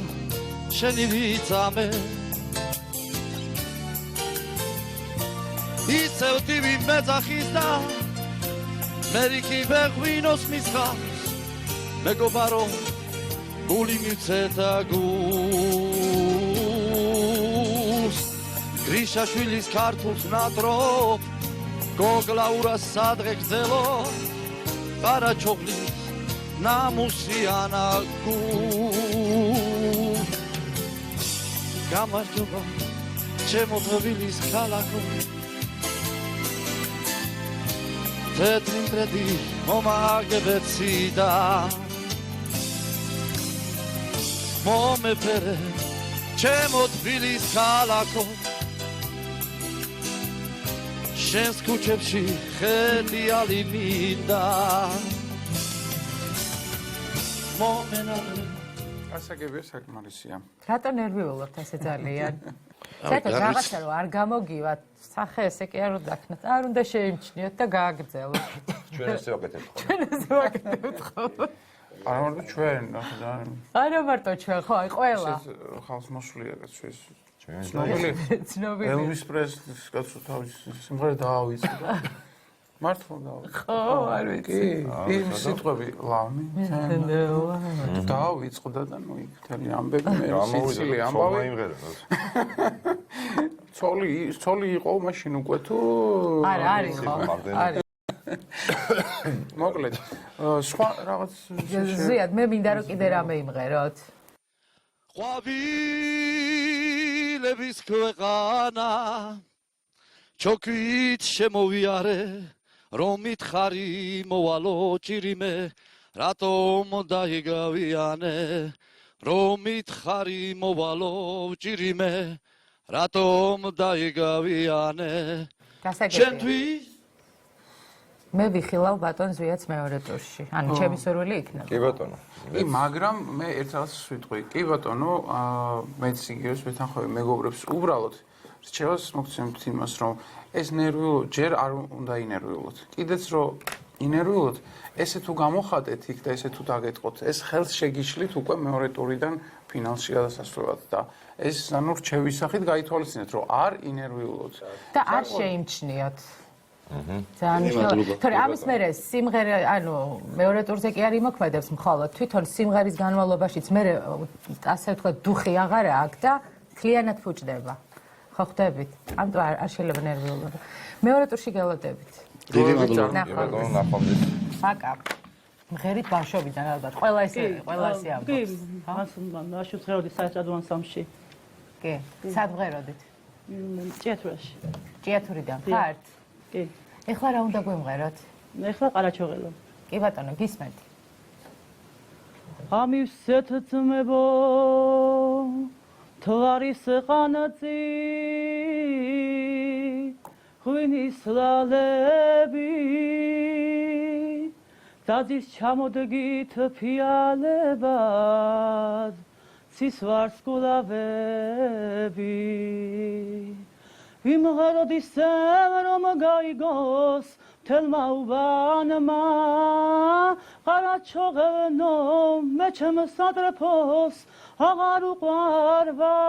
შენი ვიწამე ისევ ტივი მეძახის და მერიკი ვეღვინოს მისხავს მეგობარო გული მიცეთა გულს გრიშაშვილის ქართულს ნატრობ გოგლაურას სადღე გძელო ყარაჩოხლის ნამუსიანა გულ გამარჯობა ჩემო თბილის ქალაქო თეთრი მომაგებეციდა მომეფერე ჩემო თბილის ქალაქო შენს ქუჩებში ხელიალი მინდა მომენატრე ასაგებია საკმარისია. რატო ნერვიულობთ ასე ძალიან? საერთოდ რაღაცა რომ არ გამოგივათ, სახე ესე კი არ უნდა დაქნათ, არ უნდა შეიმჩნიოთ და გააგრძელოთ. ჩვენ ესე ვაკეთებთ ხოლმე. ჩვენ ესე ვაკეთებთ ხოლმე. არა მარტო ჩვენ, ახლა არა მარტო ჩვენ, ხო, აი ყველა. ხალხს მოსვლია კაცო ეს. ცნობილი. ელვის პრესლის კაცო თავის სიმღერა დაავიწყდა. მართლა დაავიწყდა. ხო, არ ვიცი. იმ სიტყვები ლავმი. დაავიწყდა და ნუ იქ მთელი ამბები მე სიცილი ამბავი. ცოლი იყო მაშინ უკვე თუ არა, არის ხო? არის. მოკლედ, სხვა რაღაც ზიად, მე მინდა რომ კიდე რამე იმღეროთ. ყვავილების ქვეყანა ჩოქვით შემოვიარე რომ მითხარი მოვალო ჭირიმე რატომ დაიგავიანე რომ მითხარი მოვალო ჭირიმე რატომ დაიგავიანე გასაგებია მე ვიხილავ ბატონ ზვიაც მეორე ტურში. ანუ ჩემი სურვილი იქნება. კი ბატონო. კი, მაგრამ მე ერთ რაღაცას ვიტყვი. კი ბატონო, მეც იგივეს მეთანხმები მეგობრებს უბრალოდ რჩევას მოგცემთ იმას, რომ ეს ნერვიულობა ჯერ არ უნდა ინერვიულოთ. კიდეც რომ ინერვიულოთ, ესე თუ გამოხატეთ იქ და ესე თუ დაგეტყოთ, ეს ხელს შეგიშლით უკვე მეორე ტურიდან ფინალში გადასასვლელად და ეს ანუ რჩევის სახით გაითვალისწინეთ, რომ არ ინერვიულოთ. და არ შეიმჩნიოთ. ძალიან მნიშვნელოვანია. თორე ამის მერე სიმღერა, ანუ მეორე ტურზე კი არ იმოქმედებს მხოლოდ, თვითონ სიმღერის განმავლობაშიც მერე ასე ვთქვათ, დუხი აღარ აქვს და მთლიანად ფუჭდება. ხო ხვდებით? ამიტომ არ შეიძლება ნერვიულობა. მეორე ტურში გელოდებით. დიდი მადლობა. ნახვამდის. მაკა. მღერით ბავშვობიდან ალბათ. ყველა ესე ამბობს. კი, მაშინ ვღეროდი საერთოდ ანსამბლში. კი. სად ვღეროდით? ჭიათურაში. ჭიათურიდან ხართ? კი. ეხლა რა უნდა გვიმღეროთ? ეხლა ყარაჩოღელო. კი ბატონო, გისმენთ. ამისეთ ძმებო თვარის ყანაწი ღვინის ლალები დაძის ჩამოდგით ფიალებად ცის ვარსკვლავები იმღეროდ ისევ რომ გაიგოს თელმა უბანმა ყარაჩოღელნო მე ჩემს სატრფოს აღარ უყვარვარ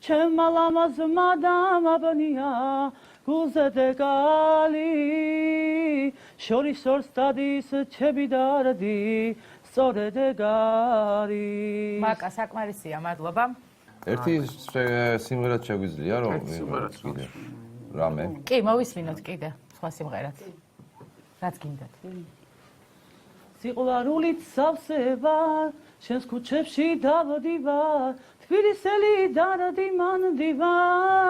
ჩემმა ლამაზმა დამაბნია გულზე დეგალი შორის ორს დადის ჩემი დარდი სწორედ ეგარი მაკა საკმარისია მადლობა ერთი სიმღერაც შეგვიძლია რომ რამე კი მოვისმინოთ კიდე სხვა სიმღერაც რაც გინდათ სიყვარულით სავსე ვარ შენს ქუჩებში დავდივარ თბილისელი დარდი მანდივარ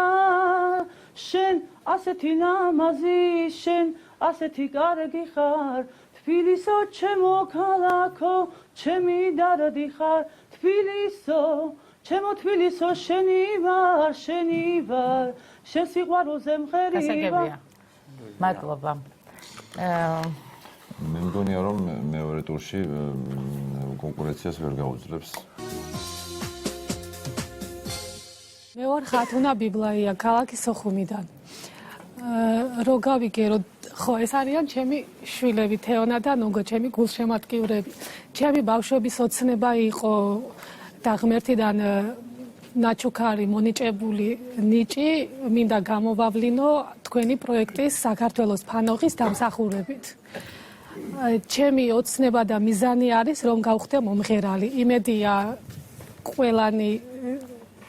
შენ ასეთი ნამაზი შენ ასეთი კარგი ხარ თბილისო ჩემო ქალაქო ჩემი დარადი ხარ თბილისო ჩემო თბილისო შენი ვარ შენ სიყვარულზე მღერია მადლობა მე მგონია რომ მეორე ტურში კონკურენციას ვერ გაუძლებს მე ვარ ხათუნა ბიბლაია ქალაქის სოხუმიდან რო გავიგე რომ ხო ეს არიან ჩემი შვილები თეონა და ნუგო ჩემი გულშემატკივრები ჩემი ბავშვობის ოცნება იყო და ღმერთიდან ნაჩუქარი მონიჭებული ნიჭი მინდა გამოვავლინო თქვენი პროექტის საქართველოს ფანოღის დამსახურებით ჩემი ოცნება და მიზანი არის რომ გავხდე მომღერალი იმედია ყველანი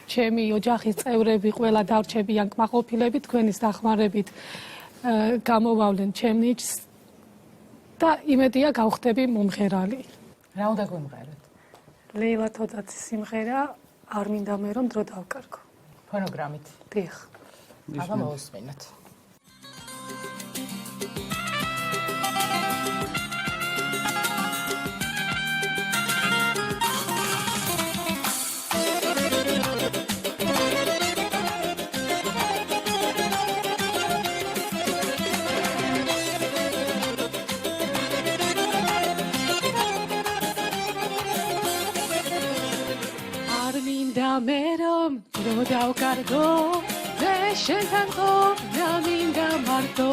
ჩემი ოჯახის წევრები ყველა დარჩებიან კმაყოფილებით თქვენის დახმარებით გამოვავლენ ჩემ ნიჭს და იმედია გავხდები მომღერალი რა უნდა გვიმღეროთ ლეილა თოდაცის სიმღერა არ მინდა მე რომ დრო დავკარგო ფონოგრამით დიახ აბა მოусმინოთ მე რომ დრო დავკარგო მე შენთან ყოფნა მინდა მარტო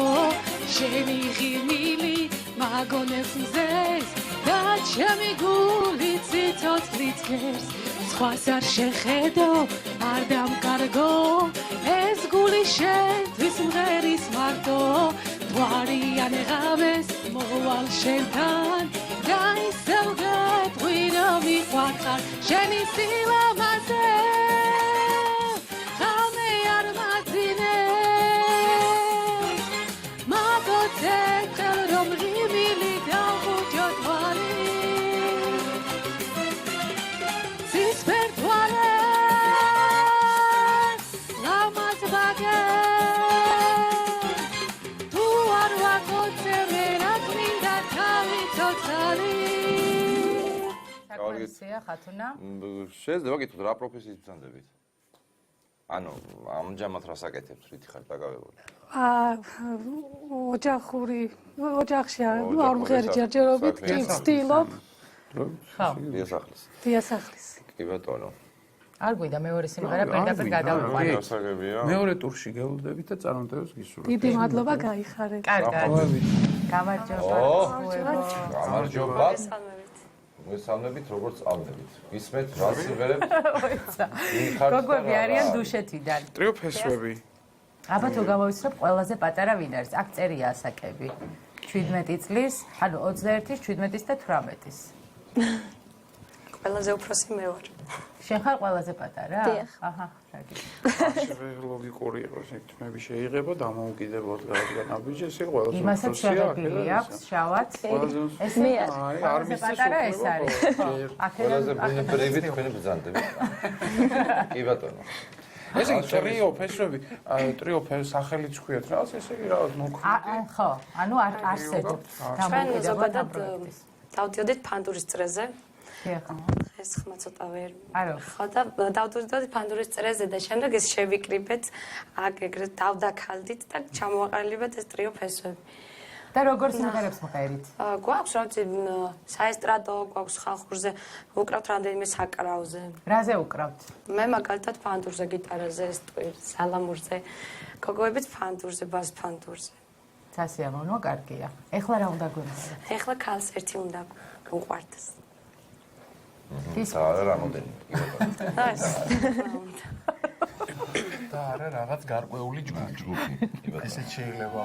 შენი ღიმილი მაგონებს მზეს და ჩემი გული ციცოცხლით გერს სხვას არ შეხედო არ დამკარგო ეს გული შენთვის მღერის მარტო თვარიან ღამეს მოვალ შენთან და ისევ გეტყვი მიყვარხარ შენი სილამაზე ხამე არ მაძინე მაგოთე ხელ რომ ღიმილი დავუჯო თვალი ცისფერ თვალე ლამაზ ბაგე თუ არ ვაკოცე ვერად მინდა თავი თოთალი საკმარისია ხათუნა შეიძლება გითხრათ რა პროფესიით ბრძანდებით ანუ ამჯამად რა საკეთებთ რითი ხარ დაგავებული ოჯახში არ მღერი ჯერჯერობით კი ვცდილობ ხო დიასახლის კი ბატონო არ გვიდა მეორე სიმღერა პირდაპირ გადავიყვანოთ მეორე ტურში გელოდებით და წარმატებებს გისურვებთ დიდი მადლობა გაიხარეთ კარგად გამარჯობა გამარჯობა მესალმებით როგორც წავლებით გისმენთ რა სიმღერებს გოგოები არიან დუშეთიდან ტრიო ფესვები აბა თუ გამოვიცნობ ყველაზე პატარა ვინ არის აქ წერია ასაკები 17 წლის ანუ 21-ის 17-ის და 18-ის ყველაზე უფროსი მე ვარ შენ ხარ ყველაზე პატარა დიახ აჰა რაგი ასევე ლოგიკური იყოს თქმები შეიღება დამოუკიდებლად განაბიჯე ეს ყველაზე იმასაც შეღებილი აქვს შავად ეს მე არ პატარა ეს არის ყველაზე ბუნებრივი თქვენი ბრძანდებით კი ბატონო ესე იგი ტრიო ფესვები ტრიო სახელიც ხვიათ რა ესე იგი რაღაც მოქმედი ხო ანუ არსებობს ჩვენ ზოგადად დავდიოდით ფანდურის წრეზე ეს ხმა ცოტა ვერ ხო და დავდიოდით ფანდურის წრეზე და შემდეგ ეს შევიკრიბეთ აქ ეგრეთ დავდაქალდით და ჩამოვაყალიბეთ ეს ტრიო ფესვები და როგორ სიმღერებს მღერით? გვაქვს რაღაცა საესტრადო, გვაქვს ხალხურზე, ვუკრავთ რამდენიმე საკრავზე. რაზე უკრავთ? მე მაგალითად ფანდურზე, გიტარაზე, სალამურზე, გოგოებიც ფანდურზე, ბას ფანდურზე. სასიამოვნო, კარგია. ეხლა რა უნდა გვიმღეროთ? ეხლა ქალს ერთი უნდა გვყვარდეს. და არა რამოდენი. და არა რაღაც გარკვეული ჯგუფი. ესეც შეიძლება.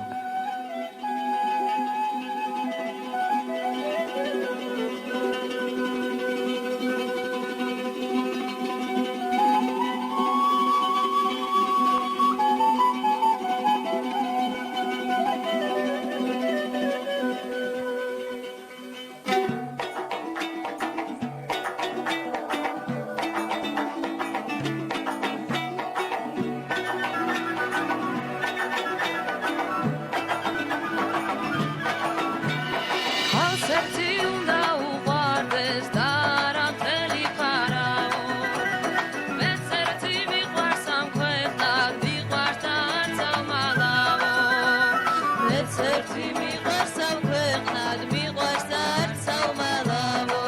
თავს ერთი უნდა უყვარდეს და არა მთელი ფარაო მეც ერთი მიყვარს ამ ქვეყნად მიყვარს და არც ამალავო მეც ერთი მიყვარს ამ ქვეყნად მიყვარს და არც ამალავო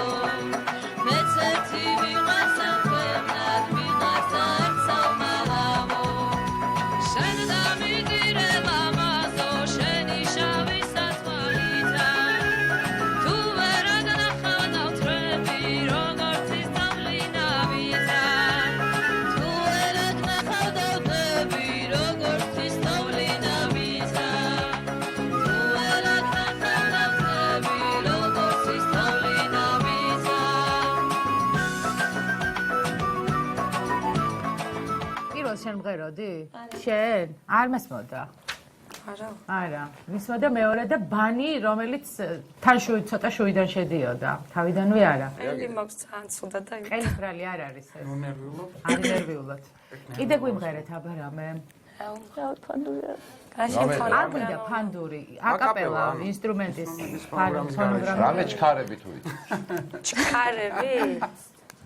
მეც ერთი მიყვარს ამ ქვეყნად მიყვარს და არც ამალავო შენ დამიგირე ლამაზო შენი შავი სათვალითა თუ ვერ აგნახავ დავთრები როგორც ის თავლინავითა თუ ვერ აგნახავ დავთრები როგორც ის თავლინავითა თუ ვერ აგნახავ დავთრები როგორც ის თავლინავითა პირველ შენ მღეროდი? შენ? არ მასმოდა? არა. მისმოდა მეორე და ბანი, რომელიც თან ცოტა შუიდან შედიოდა. თავიდანვე არა. ელი მაქვს ძალიან ცუდა და ყელისბრალი არ არის ეს. ნერვიულობ? არ ნერვიულად. კიდე გვიმღერეთ აბა რამე? არ გვინდა ფანდური, აკაპელა, ინსტრუმენტის ფონოგრამა. რამე ჩქარები თუ იცი? ჩქარები?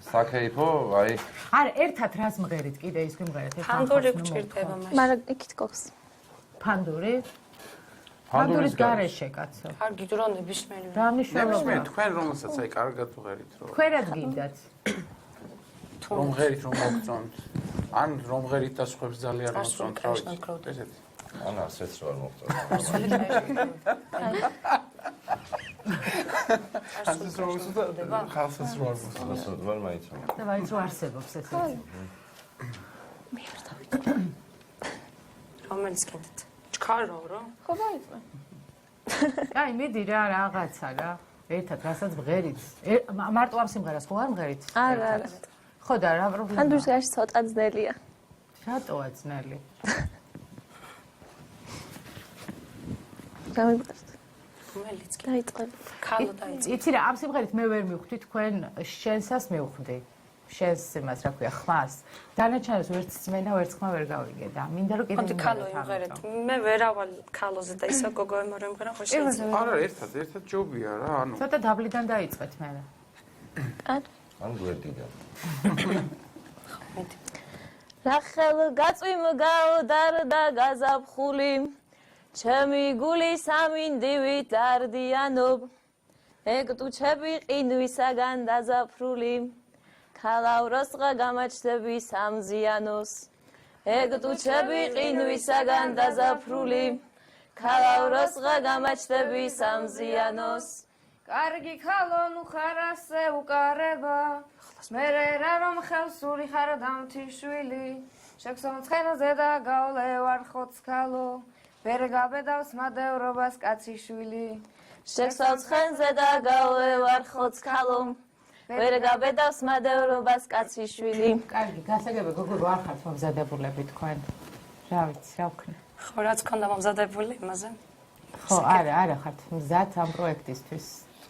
საკეიფო, აი. არა, ერთად რას მღერით კიდე ის გვიმღერეთ? ფანდური გჭირდება მაშინ. მაგრამ იქით გქს. ფანდური? ფანდურის გარეშე, კაცო. კარგი დრო ნებისმიერი. რა მნიშვნელობა? ნებისმიერი თქვენ რომელსაც აი კარგად ვღერით რომ. თქვენად გინდათ. რომ ღერით რომ მოგწონთ. ან რომ ღერით და სხვებს ძალიან მოგწონთ, რა ვიცი. ესეთი. ან ასეც რო არ მოგწონთ. ასეც რო უცდა ხალხს რო არ მოგწონთ. ასეც ვერ მაინც. და მაინც რო არსებობს ესეთი. მე არ დავიტყვი. რომელიც გინდათ? ჩქარო რა? ხო დაიწყე. აი მიდი რა რაღაცა რა. ერთად რასაც მღერით. მარტო ამ სიმღერას ხო არ მღერით? არა, არა. ხო და რა პრობლემა? ფანდურის გარშე ცოტა ძნელია. რატოა ძნელი? გამიყვარს. რომელიც კი დაიწყე. ქალო დაიწყე. იცი რა, ამ სიმღერით მე ვერ მივხვდი, თქვენ შენსას მივხვდი. შენს იმას რა ქვია, ხმას. დანარჩენებს ვერც ძმენა, ვერც ხმა ვერ გავიგე და მინდა რომ კიდე ხოდი ქალო იმღერეთ. მე ვერავალ ქალოზე და ისა გოგო ემორი იმღერა ხო შეიძლება. არა, ერთად ჯობია რა, ანუ. ცოტა დაბლიდან დაიწყეთ მე. ან გვერდიდან. რახელ გაწვიმგაო დარდა გაზაფხული ჩემი გული სამინდივით არდიანობ ეგტუჩები ყინვისაგან დაზაფრული ქალავროსღა გამაჩნდები სამზიანოს ეგტუჩები ყინვისაგან დაზაფრული ქალავროსღა გამაჩნდები სამზიანოს კარგი ქალო ნუ ხარ ასე უკარება მერე რა რომ ხელსური ხარ დამთიშვილი შექსონ ცხენაზე და გავლე ვარ ხოცქალო ვერ გაბედავს მადევრობას კაციშვილი შექსონ ცხენზე და გავლე ვარ ხოცქალო ვერ გაბედავს მადევრობას კაციშვილი კარგი გასაგებია გოგო რა ხართ მომზადებულები თქვენ რა ვიცი რა ვქნა ხო რაც ქონდა მომზადებული იმაზე ხო არა ხართ მზად ამ პროექტისთვის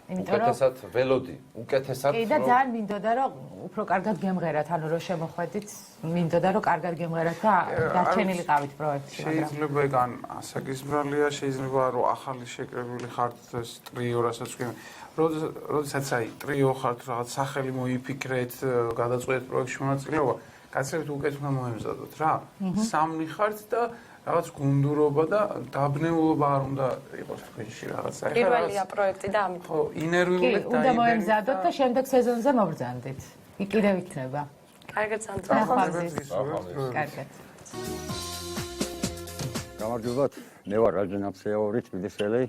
იმიტომ რომ უკეთესად ველოდი, უკეთესად კი და ძალიან მინდოდა რომ უფრო კარგად გემღერათ, ანუ რომ შემოხვედით, მინდოდა რომ კარგად გემღერათ და დარჩენილიყავით პროექტში, მაგრამ შეიძლება ეგ ან ასაგისბრალია, შეიძლება რომ ახალი შეკრებილი ხართ ეს ტრიო, რასაც ვქენ. როდესაც აი ტრიო ხართ, რაღაც სახელი მოიფიქრეთ, გადაწყვეტეთ პროექტში მონაწილეობა, გაცილებით უკეთ უნდა მოემზადოთ რა. სამნი ხართ და რაღაც გუნდურობა და დაბნეულობა არ უნდა იყოს თქვენში რაღაცა. პირველია პროექტი და ამით. ხო, ინერვიულად და უნდა მოემზადოთ და შემდეგ სეზონზე მობრძანდით. კიდევ იქნება. კარგად ზანდ. კარგად. გამარჯობათ, მე ვარ რაჯან აფსეაური, თბილისელი.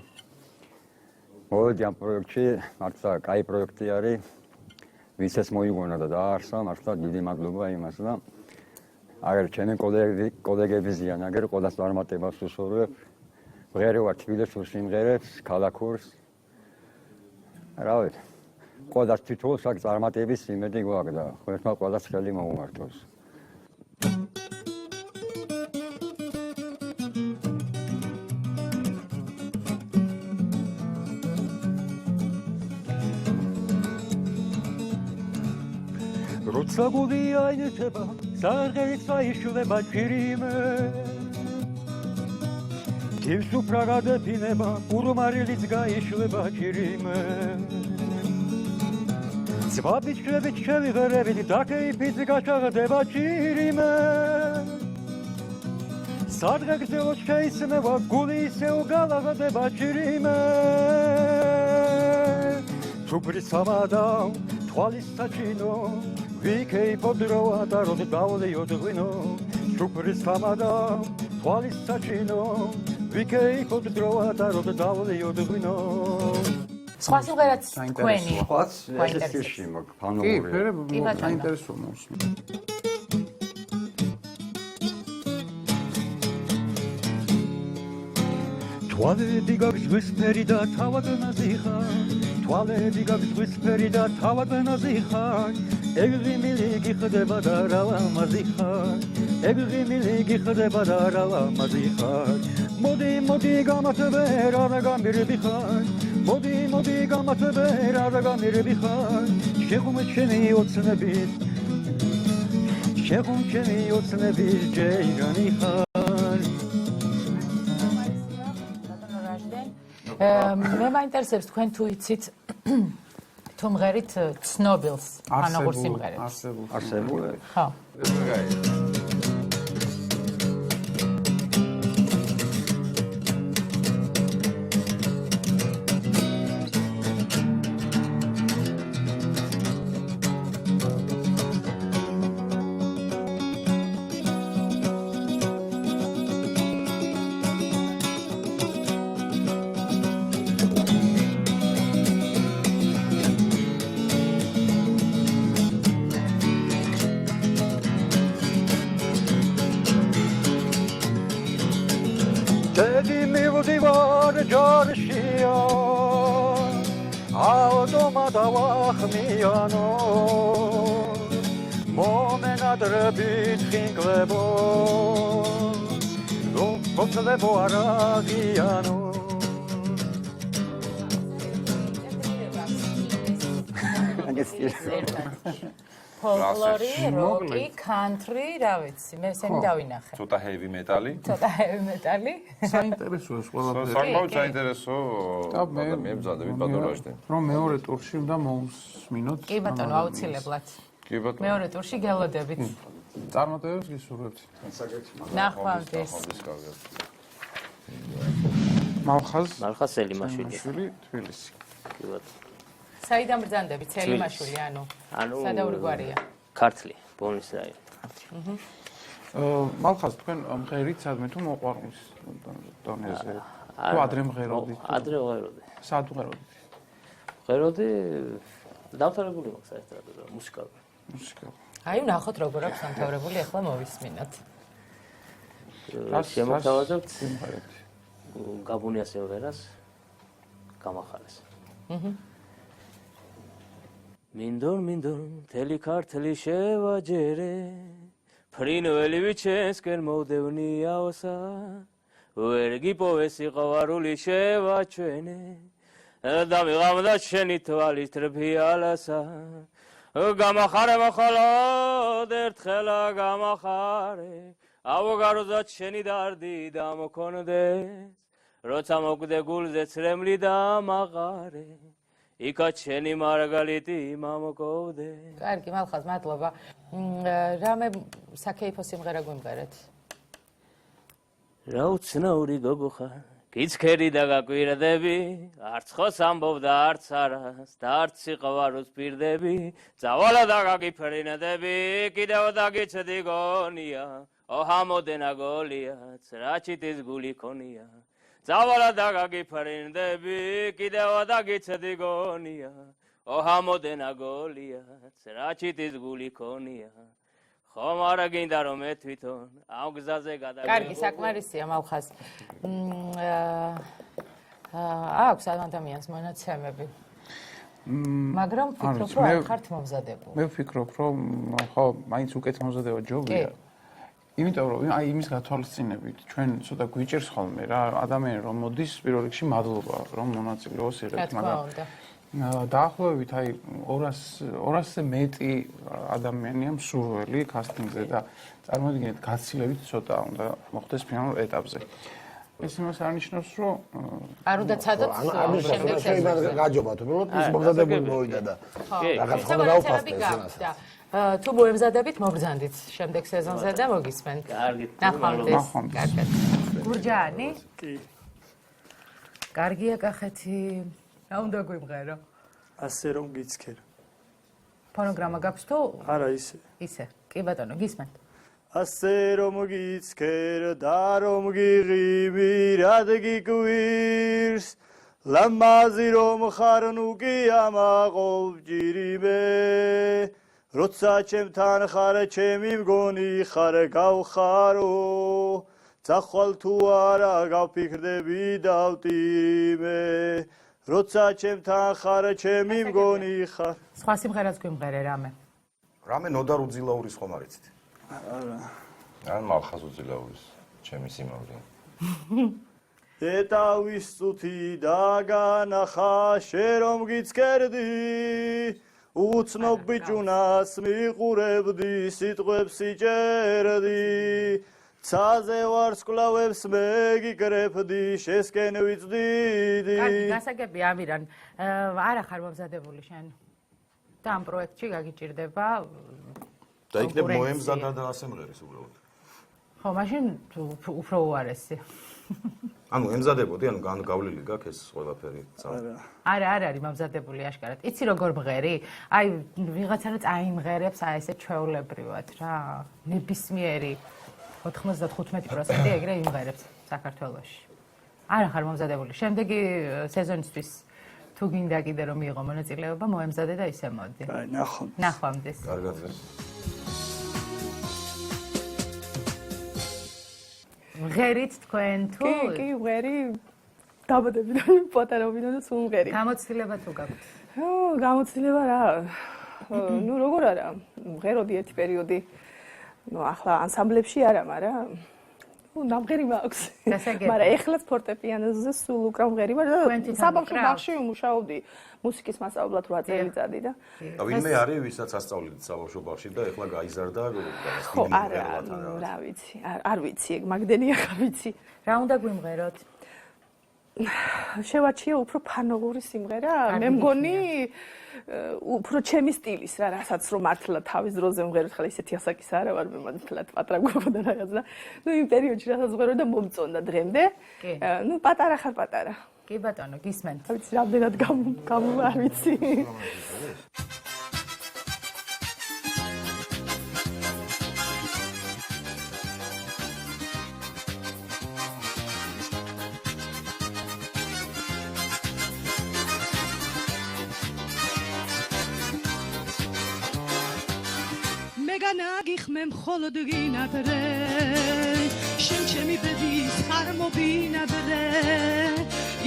მოვედი ამ პროექტში, მართლა კაი პროექტი არის. ვისაც მოიგონა და დაარსა, მართლა დიდი მადლობა იმას და აგერ ჩემი კოლეგები ზიან, აგერ ყველას წარმატებას უსურვებ. მღერი ვარ თბილისურ სიმღერებს, ქალაქურს. რა ვიცი. ყველას თვითონ საკ წარმატების იმედი გვაქვს და ხოერთმა ყველას ხელი მოუმართოს. როცა გული აინეთება საღერიც აიშვება ჭირიმე ივს უფრა გადეფინება ურმარილიც გაიშლება ჭირიმე ზვაბის ჩვევით შევიღერებით დაკეიფიც გაჩაღდება ჭირიმე სადღე გრძელოს შეისმევა გული ისევ გალაღდება ჭირიმე თუფრის სამადა თვალის საჭინო ვიქეიფოდ როა და როდ დავლიოდ ღვინო თუფრის სამადა თვალის საჭინო ვიქეიფოდ როა და როდ დავლიოდ ღვინო სხვა სიმღერაც თქვენია. სხვაც ეს სტილში ფანოვურია. კი, საინტერესო მოსმი. თვალები გაგვისფერი და თავად ნაზიხარ თვალები გაგვისფერი და თავად ნაზიხარ ეგრიმილი გიხდება და რა ლამაზიხარ ეგრიმილი გიხდება და რა ლამაზიხარ მოდი მოდი გამათბერ არა გამირბიხარ მოდი გამათბერ არა გამირბიხარ შეხუმჩენი ოცნებით შეხუმჩენი ოცნებით ჯეირანი ხარ მე მაინტერესებს თქვენ თუ იცით თუ მღერით ცნობილს ანაღურ სიმღერებს არსებულ ხო დავახმიანო მომენადრებით ხინკლებო გოფლებო არაღიანო ფოლკლორი, როკი, კანტრი, რა ვიცი, მე ესენი დავინახე. ცოტა heavy metal-ი. ცოტა heavy metal-ი. საინტერესოა ყველაფერი. საკმაოდ საინტერესო მე მზადები ბატონოშტე. რომ მეორე ტურში უნდა მოусმინოთ. კი ბატონო, აუცილებლად. კი ბატონო. მეორე ტურში გელოდებით. წარმატებებს გისურვებთ. ნახვამდის. მალხაზ სელიმაშვილი. თბილისი. კი ბატონო. საიდან ბრძანდები ცელიმაშვილი ანუ სადაური გვარია ქართლი ბონის რაიონი მალხაზ თქვენ მღერით სადმე თუ მოყვარვის დონეზე თუ ადრე მღეროდით ადრე ვღეროდი სად ვღეროდით ვღეროდი დავთარებული მაქვს საერთოდ მუსიკა აი ვნახოთ როგორ აქვს დამთავრებული ახლა მოვისმინოთ შემოთავაზებთ გაბუნია სიმღერას გამახარეს მინდორ თელი ქართლი შევაჯერე ფრინველი ვიჩენსკენ მოვდევნიაოსა ვერ გიპოვე სიყვარული შევაჩვენე და მიღამდა შენი თვალის ტრფიალასა გამახარე მხოლოდ ერთხელა გამახარე ავგაროზად შენი დარდი დამოქონდეს როცა მოგდე გულზე ცრემლი და მაყარე იქა შენი მარგალიტი მომკოვდე. კარგი, მალხაზ, მადლობა. რამე საკეიფო სიმღერა გვიმღერეთ? რა უცნაური გოგო ხარ, კიცქერი და გაკვირდები, არც ხოს ამბობ და არც არას, და არც სიყვარულს პირდები, წავალა და გაგიფრინდები, კიდევ დაგიცდი გონია, ოჰამოდენა გოლიაც, რაჩიტის გული ქონია. წავალა და გაგიფრინდები, კიდევ დაგიცდი გონია, ოჰამოდენა გოლიაც, რაჩიტის გული ქონია. ხომ არა გინდა რომ მე თვითონ ამ გზაზე გადაგებო. კარგი, საკმარისია მალხაზ. აქვს ადამიანს მონაცემები. მაგრამ ვფიქრობ, რომ არ ხართ მომზადებული. მე ვფიქრობ, რომ ხო, მაინც უკეთ მომზადება ჯობია. იმიტომ რომ აი იმის გათვალისწინებით ჩვენ ცოტა გვიჭერს ხოლმე რა ადამიანი რომ მოდის პირველ რიგში მადლობა რომ მონაწილეობს იღებს მაგრამ დაახლოებით აი 200-ზე მეტი ადამიანია მსურველი კასტინგზე და წარმოიდგინეთ გაცილებით ცოტა უნდა მოხდეს ფინალურ ეტაპზე. ეს იმას არნიშნავს, რომ არ უნდა ცადოთ შემდეგ შეიძლება გაჯობათ, უბრალოდ ის მომზადებული მოვიდა და რაღაც ხომ დაუფასდეს. თუ მოემზადებით, მოგზანდით შემდეგ სეზონზე და მოგისმენთ. კარგით. ნახვამდის. კარგად. გურჯაანი? კი. კარგია კახეთი. რა უნდა გვიმღერო? ასე რომ გიცქერ. ფონოგრამა გაქვს თუ? არა, ისე. ისე. კი ბატონო, გისმენთ. ასე რომ გიცქერ და რომ გიღიმი რად გიგვირს ლამაზი რომ ხარ ნუ კი ამაყობ ჯირიმე როცა ჩემთან ხარ ჩემი მგონი ხარ გავხარო ძახვალ თუ არა გავფიქრდები დავტირიმე როცა ჩემთან ხარ ჩემი მგონი ხარ სხვა სიმღერას გვიმღერე რამე რამე ნოდარ უძილაურის ხომ არიცით არა ან მალხაზ უძილაურის ჩემი სიმაღლე დედავის წუთი დაგანახა შე რომ გიცქერდი უცნობ ბიჭუნას მიყურებდი სიტყვებს იჭერდი ცაზე ვარსკვლავებს მეგიკრებდი შესკენ ვიწდიდი კარგი გასაგები ამირან არა ხარ მომზადებული შენ და ამ პროექტში გაგიჭირდება და იქნებ მოემზადა და ასემღერის უბრალოდ ხო მაშინ უფრო უარესი ანუ ემზადებოდი ანუ გავლილი გაქვს ეს ყველაფერი არა არ არის მომზადებული აშკარად იცი როგორ მღერი აი ვიღაცა რა წაიმღერებს აი ესე ჩვეულებრივად რა ნებისმიერი 95% ეგრე იმღერებს საქართველოში არა ხარ მომზადებული შემდეგი სეზონისთვის თუ გინდა კიდე რომ მიიღო მონაწილეობა მოემზადე და ისე მოდი აი ნახვამდის კარგად მღერით თქვენ თუ კი მღერი დაბადებიდან პატარობიდან და სულ მღერი გამოცდილება თუ გაქვთ გამოცდილება რა ნუ როგორ არა მღეროდი ერთი პერიოდი ნუ ახლა ანსამბლებში არა მაგრამ ნუ ნამღერი მაქვს მაგრამ ეხლაც ფორტეპიანოზე სულ უკრავ მღერი ვარ და საბავშვო ბაღში ვმუშაობდი მუსიკის მასწავლებლად 8 წელიწადი და ვინმე არის ვისაც ასწავლეთ საბავშვო ბაღში და ეხლა გაიზარდა ხო არა რა ვიცი არ ვიცი ეგ მაგდენია ხარ ვიცი რა უნდა გვიმღეროთ შევაჩიე უფრო ფანოგური სიმღერა მე მგონი უფრო ჩემი სტილის რა რასაც რომ მართლა თავის დროზე მღეროთ ხლა ისეთი ასაკის არა ვარ მე მართლა პატრა გვქონდა რაღაც და ნუ იმ პერიოდში რასაც მღერო და მომწონდა დღემდე ნუ პატარა ხარ პატარა კი ბატონო გისმენთ ვიცი რამდენად გამო არ ვიცი განაგიხმე მხოლოდ გინადრე შენ ჩემი ბედის ხარ მობინადრე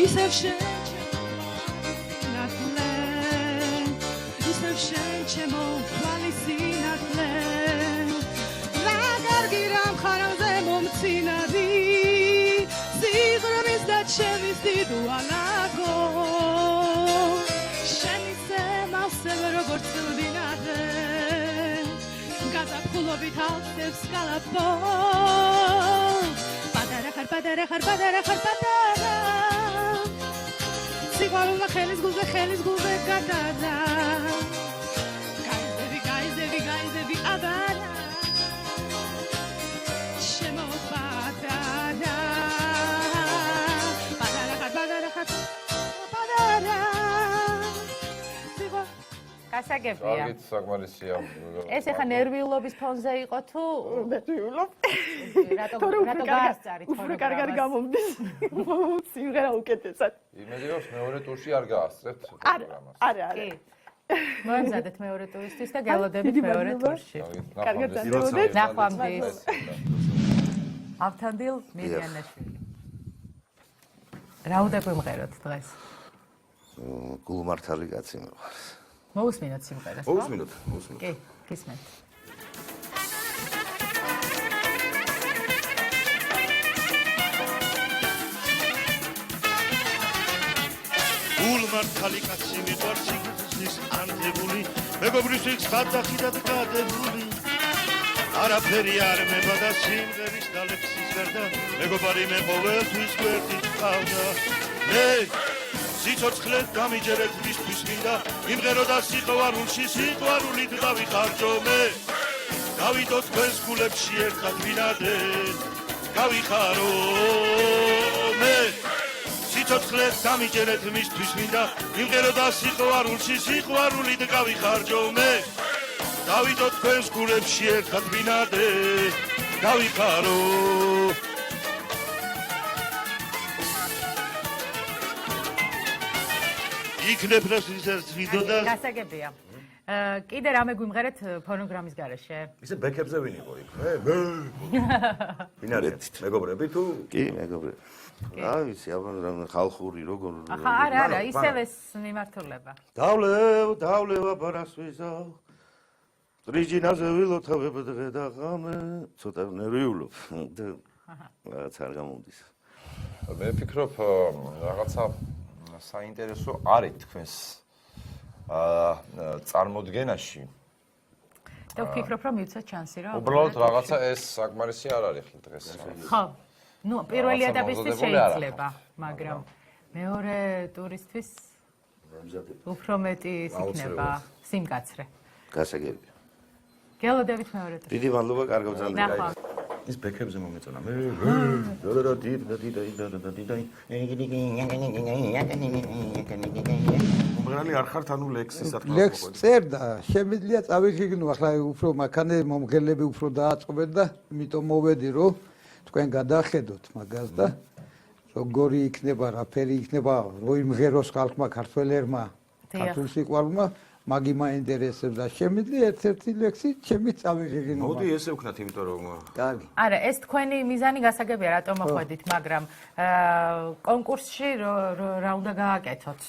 ისევ შენ ჩემო ისევ შენ ჩემო თვალისინათლე რა კარგი რამ ხარაზე მომცინარი სიღრმის და ჩემის დიდვალაგო შენ ისე მასევ როგორც ბინადრე გაზაფხულობით ავსებს გალაპო პატარა ხარ პატარა ხარ პატარა ხარ პატარა სიყვარულმა ხელის გულზე გადადა გაიზები აბარა შემო პატარა პატარა ხარ პატარა გასაგებია. კარგით, საკმარისია. ეს ახლა ნერვიულობის ფონზე იყო თუ ნერვიულობ? რატო გაასწარით უფრო კარგად გამომდის. სიმღერა უკეთესად. იმედია მეორე ტურში არ გაასწრებთ პროგრამას. არა. მოემზადეთ მეორე ტურისთვის და გელოდებით მეორე ტურში. კარგად დაგელოდეთ. ნახვამდის. ავთანდილ მედიანაშვილი. რა უნდა გვიმღეროთ დღეს? გულმართალი კაცი მიყვარს. მოусმინოთ სიმღერას. მოусმინოთ. კი, გისმენთ. გულმართალი კაცი მიყვარს სიგრძის ანთებული მეგობრისთვის ხარდახიდად გადებული არაფერი არ მებადა სიმღერის და ლექსის გარდა მეგობარი მე ყოველთვის გვერდით ყავდა მე სიცოცხლე გამიჯერეთ მისთვის მინდა იმღერო და სიყვარულში სიყვარულით დავიხარჯო მე გავიდო თქვენს გულებში ერთად ვინადე გავიხარო მე სიცოცხლე გამიჯერეთ მისთვის მინდა იმღერო და სიყვარულში სიყვარულით გავიხარჯო მე დავიდო თქვენს გულებში ერთად ვინადე გავიხარო იქნებ რასისაც ვიდოდა გასაგებია კიდე რამე გვიმღერეთ ფონოგრამის გარეშე ისე ბექებზე ვინ იყო იქ ვინ არის მეგობრები თუ კი მეგობრები რა ვიცი აბა ხალხური როგორ ახლა არა ისევ ეს მიმართულება დავლევა ბარასვიზა ტრიჯინაზე ვილოთავებ დღე და ღამე ცოტა ნერვიულობ და რაღაც არ გამომდის მე ვფიქრობ რაღაცა საინტერესო არის თქვენს წარმოდგენაში და ვფიქრობ რომ მივცეთ ჩანსი რა უბრალოდ რაღაცა ეს საკმარისი არ არის დღეს ხო ნუ პირველი ეტაპისთვის შეიძლება მაგრამ მეორე ტურისთვის უფრო მეტი იქნება სიმკაცრე გასაგებია გელოდებით მეორე ტური დიდი მადლობა კარგ ბრძანდება ის ბექებზე მომეწონა მე უმღერალი არ ხართ ანუ ლექსის სათქმელს ლექს წერდა შემიძლია წავიღიგნო ახლა უფრო მაქანე მომღერლები უფრო დააწყობენ და იმიტომ მოვედი რომ თქვენ გადახედოთ მაგას და როგორი იქნება რაფერი იქნება რო იმღეროს ხალხმა ქართველერმა ქართულ სიყვარულმა მაგი მაინტერესებს და შემიძლია ერთ-ერთი ლექსი ჩემი წავიღიგინო. მოდი ესე ვქნათ, იმიტომ რომ კარგი. არა, ეს თქვენი მიზანი გასაგებია, რატომ მოხვედით, მაგრამ კონკურსში რა უნდა გააკეთოთ?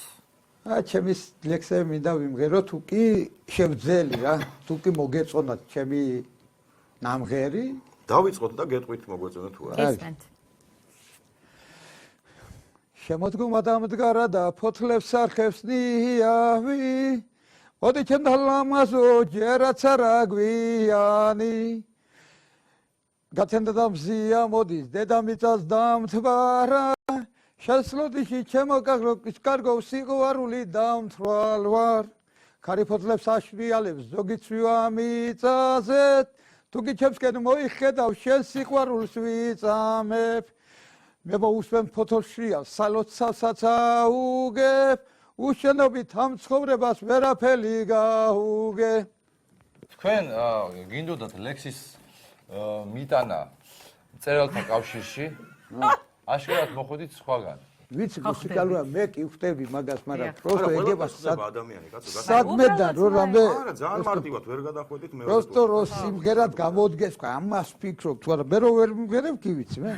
ჩემი ლექსები მინდა ვიმღერო, თუ კი შევძელი რა, თუ კი მოგეწონათ ჩემი ნამღერი, დავიწყოთ და გეტყვით მოგვეწონა თუ არა. ისმენთ. შემოდგომა დამდგარა და ფოთლებს არხევს ნიავი მოდი ჩემ ლამაზო ჯერაც არა გვიანი გაცენდა და მზია მოდის დედამიწას დამთვარა შესლოდიში ჩემო კარგო სიყვარული დამთვალ ვარ ქარი ფოთლებს აშრიალებს ზოგი ცვივა მიწაზე თუ კი ჩემსკენ მოიხედავ შენ სიყვარულს ვიწამებ მე მოусვენ ფოთოლშია სალოცავსაც აუგებ უშენობით ამ ცხოვრებას ვერაფერი გაუგე თქვენ გინდოდათ ლექსის მიტანა წერალთა კავშირში აშკარად მოხვედით სხვაგან ვიცი მუსიკალურად მე კი ვხვდები მაგას მაგრამ პროსტო ეგება ადამიანი კაცო სადმედან რომ რამე არა ძალიან მარტივად ვერ გადახვედით მე პროსტო რო სიმღერად გამოდგეს ამას ფიქრობ თუ არა მე რო ვერ მღერებ კი ვიცი მე